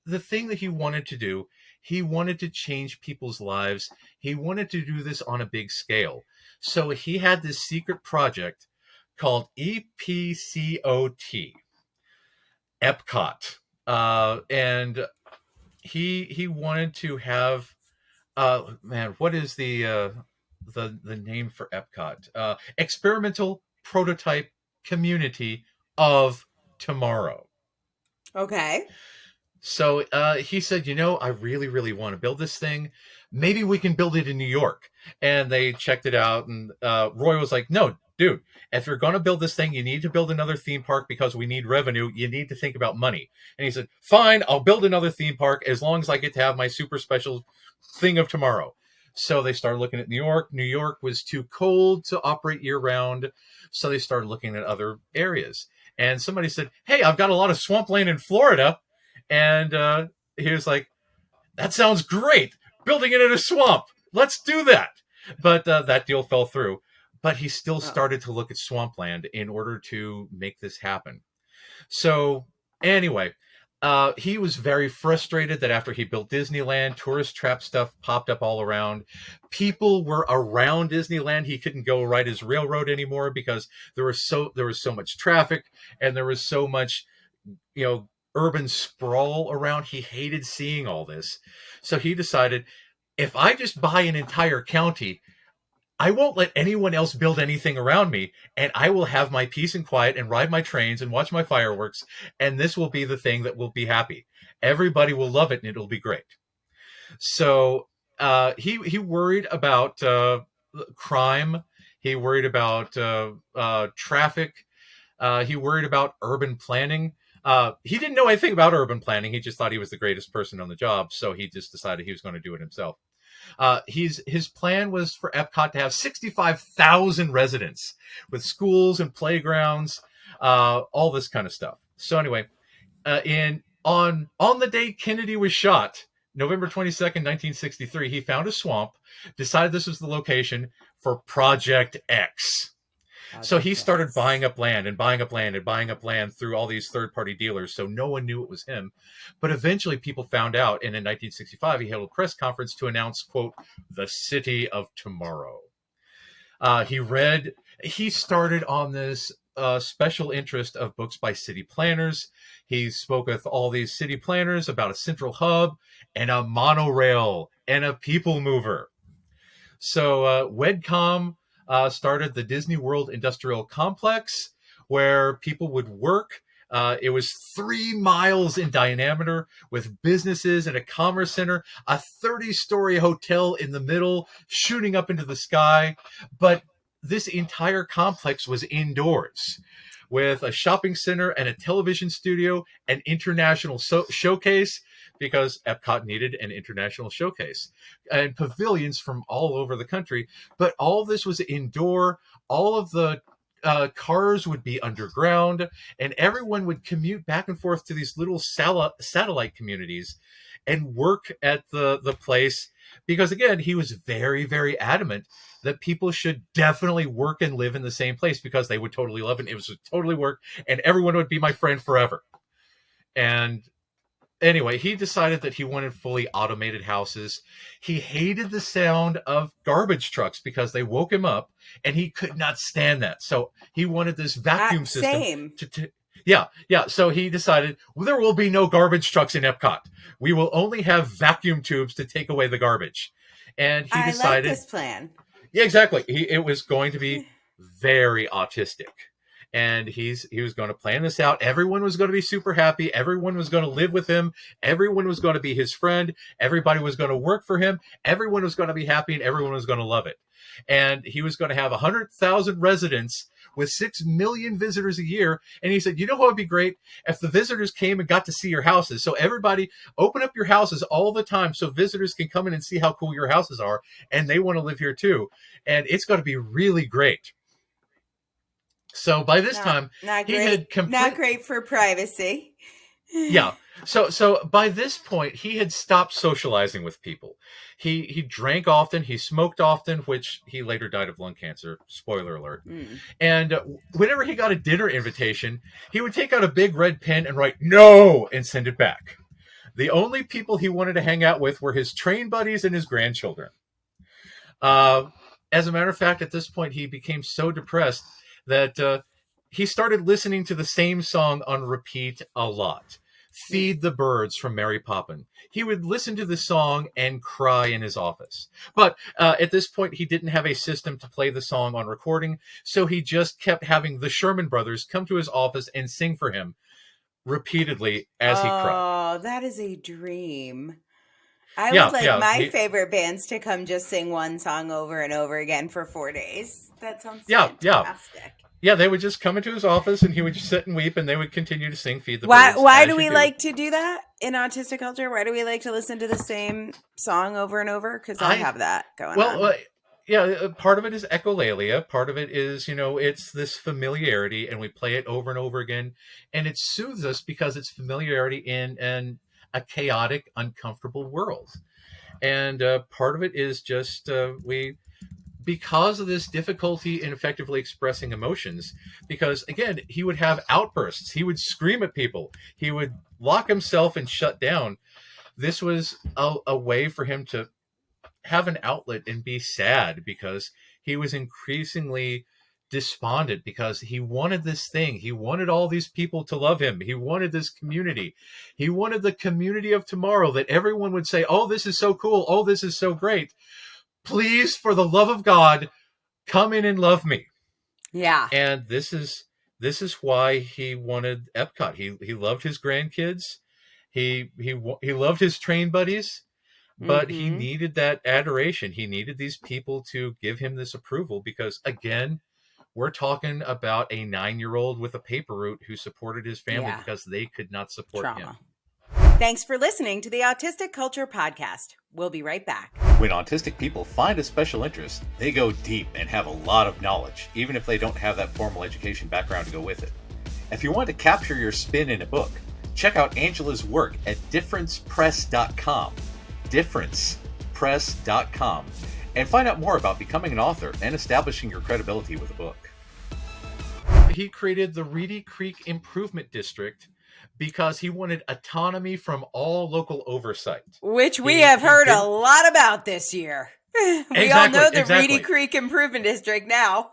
the thing that he wanted to do, he wanted to change people's lives. He wanted to do this on a big scale. So he had this secret project called EPCOT, Epcot. And he wanted to have, what is the name for Epcot? Experimental Prototype Community of Tomorrow. Okay. So he said, I really, really want to build this thing. Maybe we can build it in New York. And they checked it out. And Roy was like, no, dude, if you're going to build this thing, you need to build another theme park because we need revenue. You need to think about money. And he said, fine, I'll build another theme park as long as I get to have my super special thing of tomorrow. So they started looking at New York. New York was too cold to operate year round. So they started looking at other areas. And somebody said, hey, I've got a lot of swampland in Florida. And he was like, that sounds great. Building it in a swamp. Let's do that. But that deal fell through. But he still started to look at swampland in order to make this happen. So anyway, he was very frustrated that after he built Disneyland, tourist trap stuff popped up all around. People were around Disneyland. He couldn't go ride his railroad anymore because there was so much traffic and there was so much, urban sprawl around. He hated seeing all this. So he decided, if I just buy an entire county, I won't let anyone else build anything around me, and I will have my peace and quiet and ride my trains and watch my fireworks, and this will be the thing that will be happy. Everybody will love it, and it'll be great. So he worried about crime. He worried about traffic. He worried about urban planning. He didn't know anything about urban planning. He just thought he was the greatest person on the job, so he just decided he was going to do it himself. His plan was for Epcot to have 65,000 residents with schools and playgrounds, all this kind of stuff. So anyway, on the day Kennedy was shot, November 22nd, 1963, he found a swamp, decided this was the location for Project X. So he started buying up land and buying up land and buying up land through all these third-party dealers, so no one knew it was him. But eventually people found out, and in 1965 he held a press conference to announce, quote, the City of Tomorrow. He started on this special interest of books by city planners. He spoke with all these city planners about a central hub and a monorail and a people mover. So WEDCOM started the Disney World Industrial Complex, where people would work. It was 3 miles in diameter with businesses and a commerce center, a 30-story hotel in the middle, shooting up into the sky. But this entire complex was indoors with a shopping center and a television studio, an international showcase, because Epcot needed an international showcase, and pavilions from all over the country. But all this was indoor. All of the cars would be underground, and everyone would commute back and forth to these little satellite communities and work at the place. Because again, he was very, very adamant that people should definitely work and live in the same place because they would totally love it. It would totally work, and everyone would be my friend forever. And anyway, he decided that he wanted fully automated houses. He hated the sound of garbage trucks because they woke him up, and he could not stand that. So he wanted this vacuum system. Same. Yeah. So he decided, well, there will be no garbage trucks in Epcot. We will only have vacuum tubes to take away the garbage. And he decided, I like this plan. Yeah, exactly. It was going to be very autistic. And he was going to plan this out. Everyone was going to be super happy. Everyone was going to live with him. Everyone was going to be his friend. Everybody was going to work for him. Everyone was going to be happy, and everyone was going to love it. And he was going to have 100,000 residents with 6 million visitors a year. And he said, you know what would be great? If the visitors came and got to see your houses. So everybody open up your houses all the time so visitors can come in and see how cool your houses are. And they want to live here too. And it's going to be really great. So by this time, not he great. had Not great for privacy. Yeah. So by this point, he had stopped socializing with people. He drank often. He smoked often, which he later died of lung cancer. Spoiler alert. And whenever he got a dinner invitation, he would take out a big red pen and write "no" and send it back. The only people he wanted to hang out with were his train buddies and his grandchildren. As a matter of fact, at this point, he became so depressed that he started listening to the same song on repeat a lot. Feed the Birds from Mary Poppins. He would listen to the song and cry in his office. But at this point, he didn't have a system to play the song on recording, so he just kept having the Sherman Brothers come to his office and sing for him repeatedly as he cried. Oh, that is a dream. I would like my favorite bands to come just sing one song over and over again for 4 days. That sounds fantastic. Yeah, they would just come into his office and he would just sit and weep and they would continue to sing Feed the Birds. Birds. Why do we like to do that in autistic culture? Why do we like to listen to the same song over and over? Because I have that going on. Yeah, part of it is echolalia. Part of it is, it's this familiarity and we play it over and over again. And it soothes us because it's familiarity in a chaotic, uncomfortable world. And part of it is just because of this difficulty in effectively expressing emotions, because again, he would have outbursts. He would scream at people. He would lock himself and shut down. This was a way for him to have an outlet and be sad because he was increasingly despondent because he wanted this thing. He wanted all these people to love him. He wanted this community. He wanted the community of tomorrow that everyone would say, oh, this is so cool. Oh, this is so great. Please, for the love of God, come in and love me. Yeah. And this is why he wanted Epcot. He loved his grandkids. He loved his train buddies, but he needed that adoration. He needed these people to give him this approval because, again, we're talking about a 9-year-old with a paper route who supported his family because they could not support him. Thanks for listening to the Autistic Culture Podcast. We'll be right back. When autistic people find a special interest, they go deep and have a lot of knowledge, even if they don't have that formal education background to go with it. If you want to capture your spin in a book, check out Angela's work at differencepress.com, differencepress.com, and find out more about becoming an author and establishing your credibility with a book. He created the Reedy Creek Improvement District because he wanted autonomy from all local oversight. Which we have heard a lot about this year. We all know the Reedy Creek Improvement District now.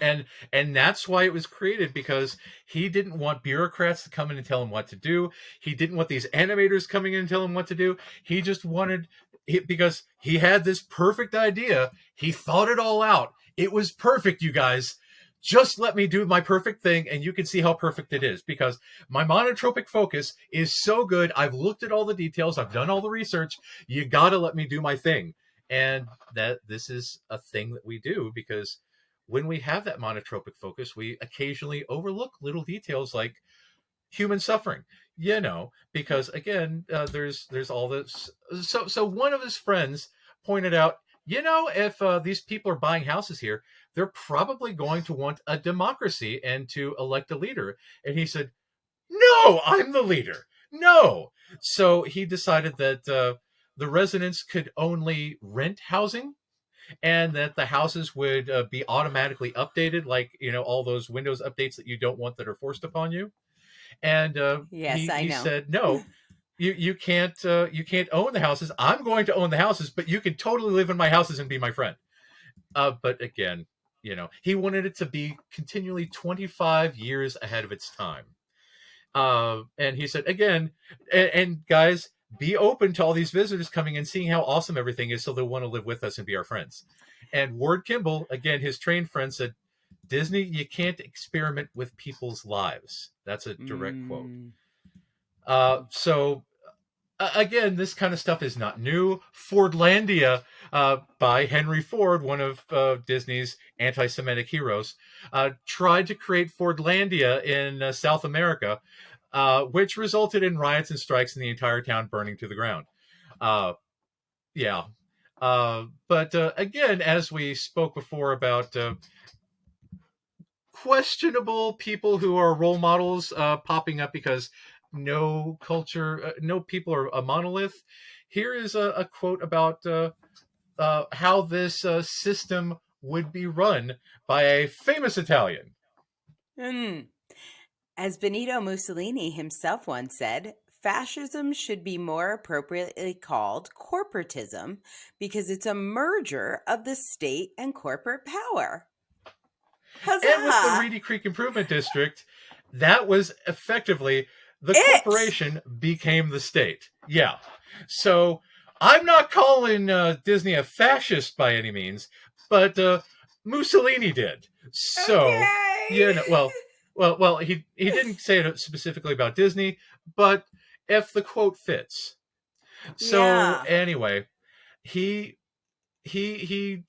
And that's why it was created, because he didn't want bureaucrats to come in and tell him what to do. He didn't want these animators coming in and telling him what to do. He just wanted, because he had this perfect idea. He thought it all out. It was perfect, you guys. Just let me do my perfect thing, and you can see how perfect it is, because my monotropic focus is so good. I've looked at all the details. I've done all the research. You got to let me do my thing. And this is a thing that we do, because when we have that monotropic focus, we occasionally overlook little details like human suffering, because again, there's all this. So one of his friends pointed out, if these people are buying houses here, they're probably going to want a democracy and to elect a leader. And he said, no, I'm the leader. No. So he decided that the residents could only rent housing, and that the houses would be automatically updated, like, all those Windows updates that you don't want that are forced upon you. And he said, no, you can't own the houses. I'm going to own the houses, but you can totally live in my houses and be my friend. But again, he wanted it to be continually 25 years ahead of its time. And he said, again, and guys, be open to all these visitors coming and seeing how awesome everything is, so they'll want to live with us and be our friends. And Ward Kimball, again, his trained friend, said, Disney, you can't experiment with people's lives. That's a direct quote. Mm. So again, this kind of stuff is not new. Fordlandia, by Henry Ford, one of Disney's anti-Semitic heroes, tried to create Fordlandia in South America, which resulted in riots and strikes and the entire town burning to the ground. Yeah. But again, as we spoke before about questionable people who are role models popping up because no culture, no people are a monolith. Here is a quote about how this system would be run by a famous Italian. Mm. As Benito Mussolini himself once said, fascism should be more appropriately called corporatism because it's a merger of the state and corporate power. Huzzah! And with the Reedy Creek Improvement District, that was effectively the corporation became the state. Yeah. So I'm not calling Disney a fascist by any means, but Mussolini did. So, okay. well, he didn't say it specifically about Disney, but if the quote fits. So anyway, he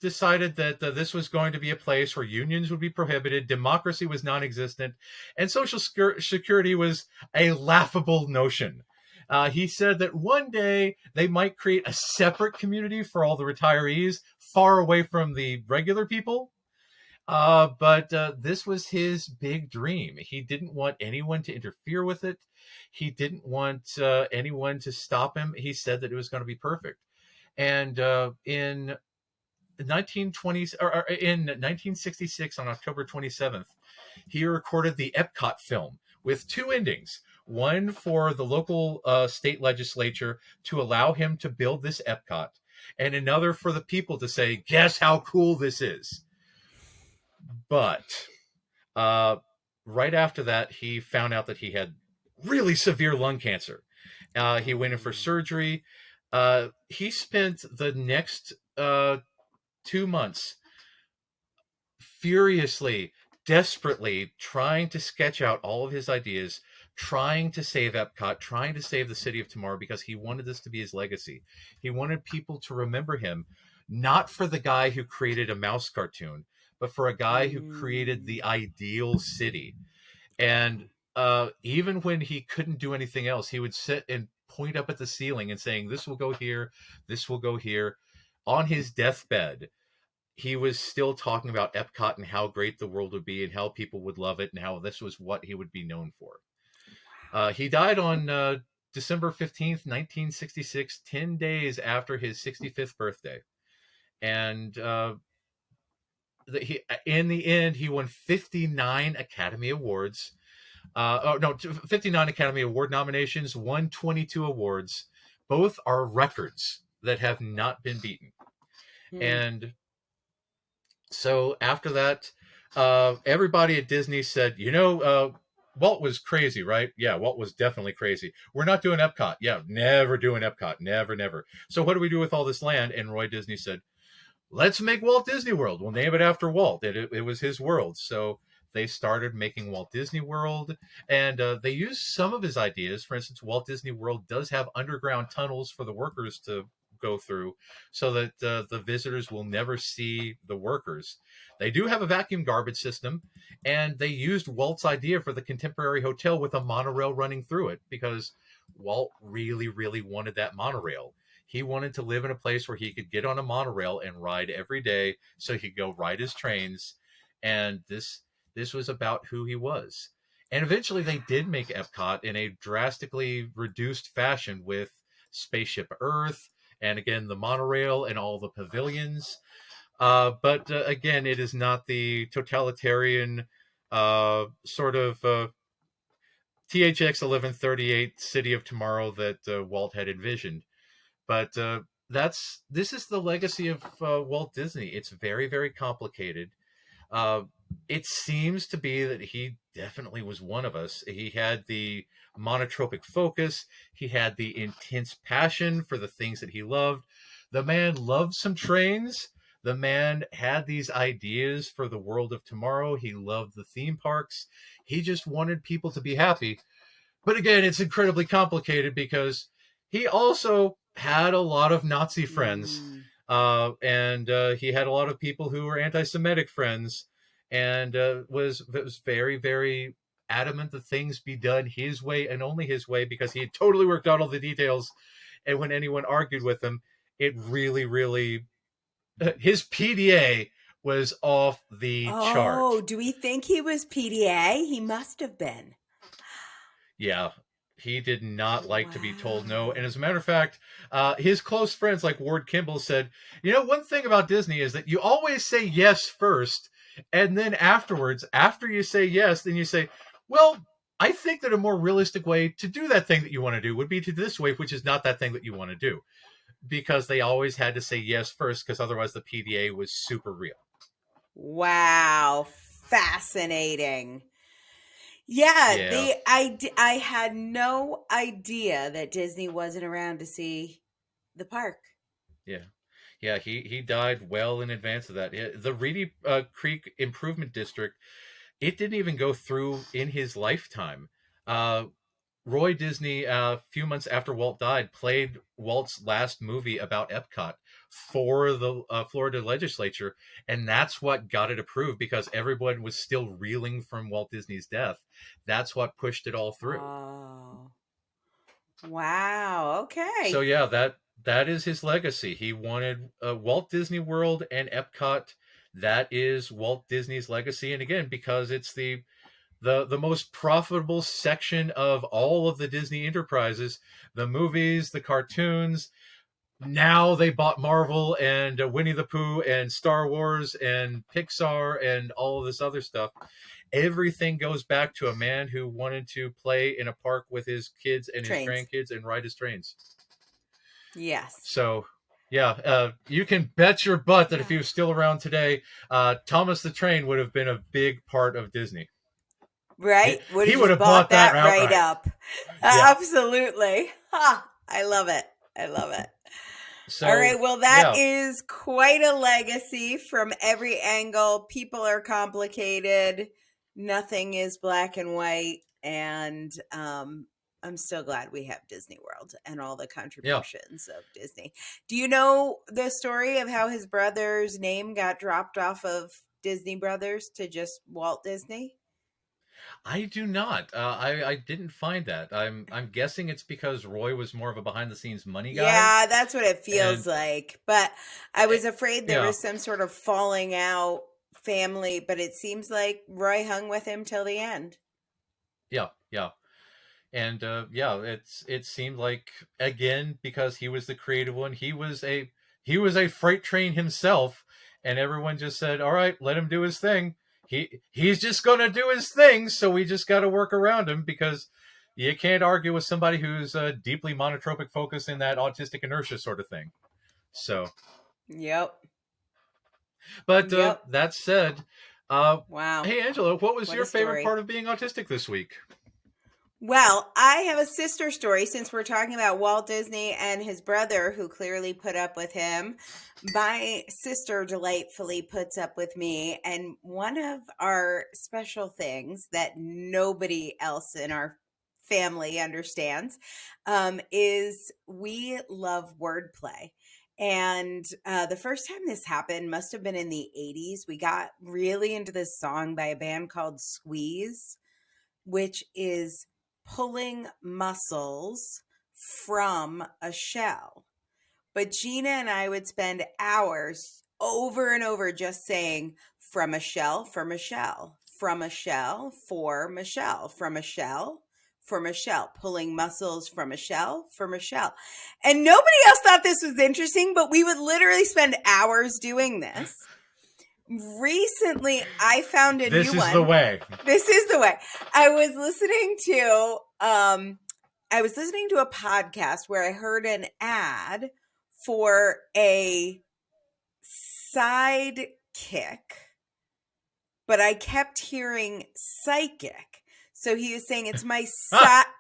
decided that this was going to be a place where unions would be prohibited, democracy was non-existent, and social security was a laughable notion. He said that one day they might create a separate community for all the retirees, far away from the regular people. But this was his big dream. He didn't want anyone to interfere with it. He didn't want anyone to stop him. He said that it was going to be perfect. And in 1920s or in 1966 on October 27th, he recorded the Epcot film with two endings. One for the local state legislature to allow him to build this Epcot, and another for the people to say, guess how cool this is. But right after that, he found out that he had really severe lung cancer. He went in for surgery. He spent the next 2 months furiously, desperately trying to sketch out all of his ideas, trying to save Epcot, trying to save the city of tomorrow, because he wanted this to be his legacy. He wanted people to remember him, not for the guy who created a mouse cartoon, but for a guy who created the ideal city. And even when he couldn't do anything else, he would sit and point up at the ceiling and saying, this will go here, this will go here. On his deathbed, he was still talking about Epcot and how great the world would be and how people would love it and how this was what he would be known for. He died on December 15th, 1966, 10 days after his 65th birthday. And in the end, he won 59 Academy Awards. 59 Academy Award nominations, won 22 awards. Both are records that have not been beaten. And so after that, everybody at Disney said, Walt was crazy, right? Yeah, Walt was definitely crazy. We're not doing Epcot. Yeah, never doing Epcot. Never, never. So what do we do with all this land? And Roy Disney said, let's make Walt Disney World. We'll name it after Walt. It was his world. So they started making Walt Disney World, and they used some of his ideas. For instance, Walt Disney World does have underground tunnels for the workers to go through so that the visitors will never see the workers. They do have a vacuum garbage system, and they used Walt's idea for the Contemporary Hotel with a monorail running through it because Walt really, really wanted that monorail. He wanted to live in a place where he could get on a monorail and ride every day so he could go ride his trains. And this was about who he was. And eventually they did make Epcot in a drastically reduced fashion with Spaceship Earth and again the monorail and all the pavilions. But again, it is not the totalitarian sort of THX 1138 City of Tomorrow that Walt had envisioned. But this is the legacy of Walt Disney. It's very, very complicated. It seems to be that he definitely was one of us. He had the monotropic focus. He had the intense passion for the things that he loved. The man loved some trains, The man had these ideas for the world of tomorrow. He loved the theme parks. He just wanted people to be happy. But again, it's incredibly complicated because he also had a lot of Nazi friends, Mm. and he had a lot of people who were anti-Semitic friends, and was very, very adamant that things be done his way and only his way, because he had totally worked out all the details. And when anyone argued with him, it really, really, his PDA was off the chart. Oh, do we think he was PDA? He must have been. Yeah, he did not like to be told no. And Wow. as a matter of fact, his close friends like Ward Kimball said, one thing about Disney is that you always say yes first, and then afterwards, after you say yes, then you say, well, I think that a more realistic way to do that thing that you want to do would be to this way, which is not that thing that you want to do. Because they always had to say yes first, because otherwise the PDA was super real. Wow. Fascinating. Yeah, I had no idea that Disney wasn't around to see the park. Yeah, he died well in advance of that. The Reedy Creek Improvement District, it didn't even go through in his lifetime. Uh, Roy Disney, a few months after Walt died, played Walt's last movie about Epcot for the Florida legislature, and that's what got it approved, because everyone was still reeling from Walt Disney's death. That's what pushed it all through. Oh. Wow. Okay. So yeah, that is his legacy. He wanted Walt Disney World and Epcot. That is Walt Disney's legacy, and again, because it's the most profitable section of all of the Disney enterprises, the movies, the cartoons. Now they bought Marvel and Winnie the Pooh and Star Wars and Pixar and all of this other stuff. Everything goes back to a man who wanted to play in a park with his kids and his grandkids and ride his trains. Yes. So, yeah, you can bet your butt that if he was still around today, Thomas the Train would have been a big part of Disney. Right? He would have bought that right up. Yeah. Absolutely. Ha! I love it. I love it. So, all right. Well, that is quite a legacy from every angle. People are complicated. Nothing is black and white. And I'm still glad we have Disney World and all the contributions of Disney. Do you know the story of how his brother's name got dropped off of Disney Brothers to just Walt Disney? I do not. I didn't find that. I'm guessing it's because Roy was more of a behind the scenes money guy. Yeah, that's what it feels like. But I was afraid there was some sort of falling out family, but it seems like Roy hung with him till the end. Yeah. And it seemed like, again, because he was the creative one, he was a freight train himself, and everyone just said, all right, let him do his thing. He's just going to do his thing, so we just got to work around him, because you can't argue with somebody who's deeply monotropic focused in that autistic inertia sort of thing. So. Yep. But that said, wow. Hey, Angela, what was your favorite part of being autistic this week? Well, I have a sister story, since we're talking about Walt Disney and his brother, who clearly put up with him. My sister delightfully puts up with me. And one of our special things that nobody else in our family understands is we love wordplay. And the first time this happened must have been in the 80s. We got really into this song by a band called Squeeze, which is pulling muscles from a shell. But Gina and I would spend hours over and over just saying, from a shell, from a shell, from a shell, for Michelle, from a shell, for Michelle, pulling muscles from a shell, for Michelle. And nobody else thought this was interesting, but we would literally spend hours doing this. Recently, I found a new one. This is the way. This is the way. I was listening to a podcast where I heard an ad for a sidekick, but I kept hearing psychic. So he was saying, it's my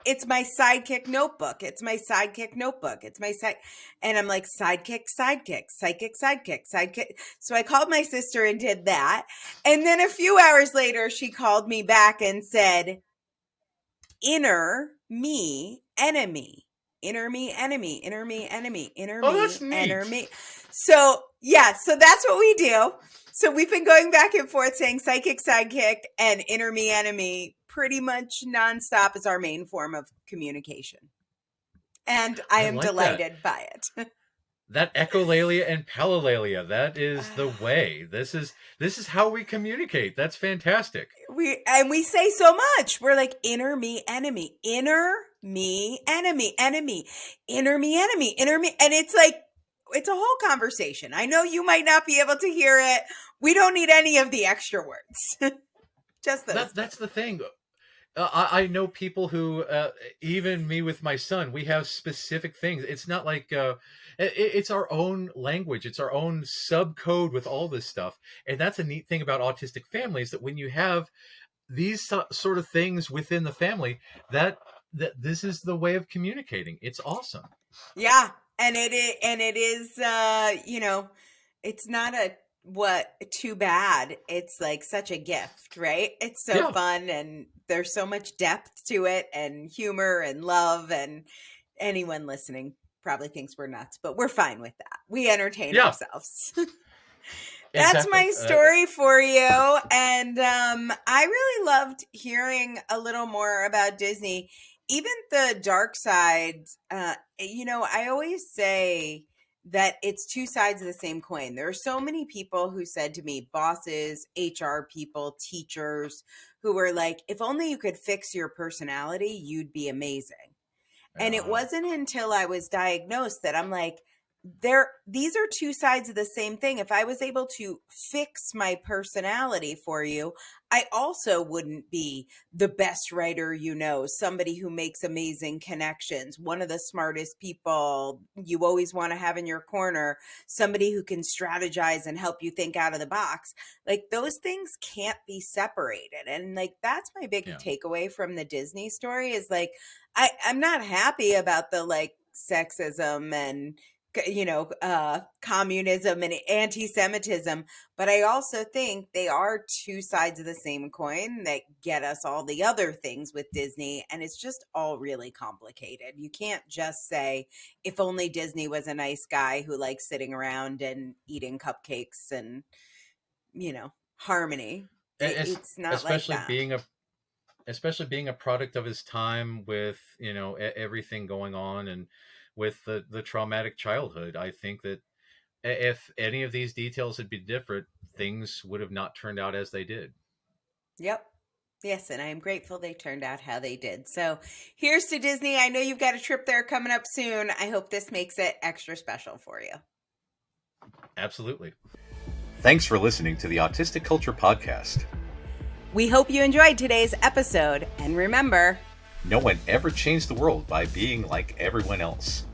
it's my sidekick notebook. It's my sidekick notebook. It's my side. And I'm like, sidekick, sidekick, sidekick, sidekick, sidekick. So I called my sister and did that. And then a few hours later, she called me back and said, inner me, enemy. Inner me, enemy, inner me, enemy, inner me, that's neat. inner me. So, yeah, so that's what we do. So we've been going back and forth saying psychic, sidekick, and inner me, enemy pretty much nonstop is our main form of communication. And I am like delighted by it. That echolalia and palilalia, that is the way. This is how we communicate. That's fantastic. We say so much. We're like, inner me, enemy, inner me, enemy, enemy, inner me, enemy, inner me. And it's like, it's a whole conversation. I know you might not be able to hear it. We don't need any of the extra words. Just those. That's the thing. I know people who, even me with my son, we have specific things. It's not like, it's our own language. It's our own subcode with all this stuff. And that's a neat thing about autistic families, that when you have these sort of things within the family, that this is the way of communicating. It's awesome. Yeah. And it is, it's not too bad. It's like such a gift, right? It's so fun, and there's so much depth to it, and humor and love, and anyone listening probably thinks we're nuts, but we're fine with that. We entertain ourselves. That's exactly. my story for you. And I really loved hearing a little more about Disney, even the dark side. I always say that it's two sides of the same coin. There are so many people who said to me, bosses, HR people, teachers, who were like, if only you could fix your personality, you'd be amazing. And it wasn't until I was diagnosed that I'm like, these are two sides of the same thing. If I was able to fix my personality for you, I also wouldn't be the best writer, somebody who makes amazing connections, one of the smartest people you always want to have in your corner, somebody who can strategize and help you think out of the box. Like, those things can't be separated. And like, that's my big takeaway from the Disney story is like, I'm not happy about the like sexism and communism and anti-Semitism, but I also think they are two sides of the same coin that get us all the other things with Disney, and it's just all really complicated. You can't just say, if only Disney was a nice guy who likes sitting around and eating cupcakes and, harmony. It's not especially like that. Especially being a product of his time with, everything going on, and with the traumatic childhood. I think that if any of these details had been different, things would have not turned out as they did. Yep. Yes, and I am grateful they turned out how they did. So here's to Disney. I know you've got a trip there coming up soon. I hope this makes it extra special for you. Absolutely. Thanks for listening to the Autistic Culture Podcast. We hope you enjoyed today's episode. And remember, no one ever changed the world by being like everyone else.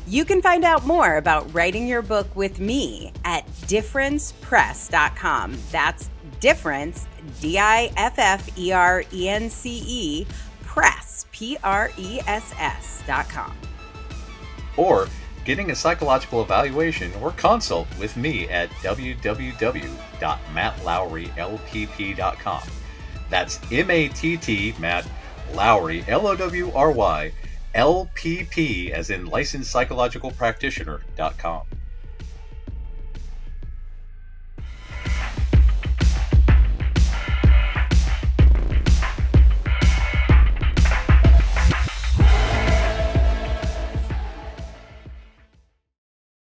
You can find out more about writing your book with me at differencepress.com. That's difference, DIFFERENCE, press, PRESS.com. Or getting a psychological evaluation or consult with me at www.mattlowrylpp.com. That's MATT, Matt Lowry, LOWRY, LPP, as in licensed psychological practitioner.com.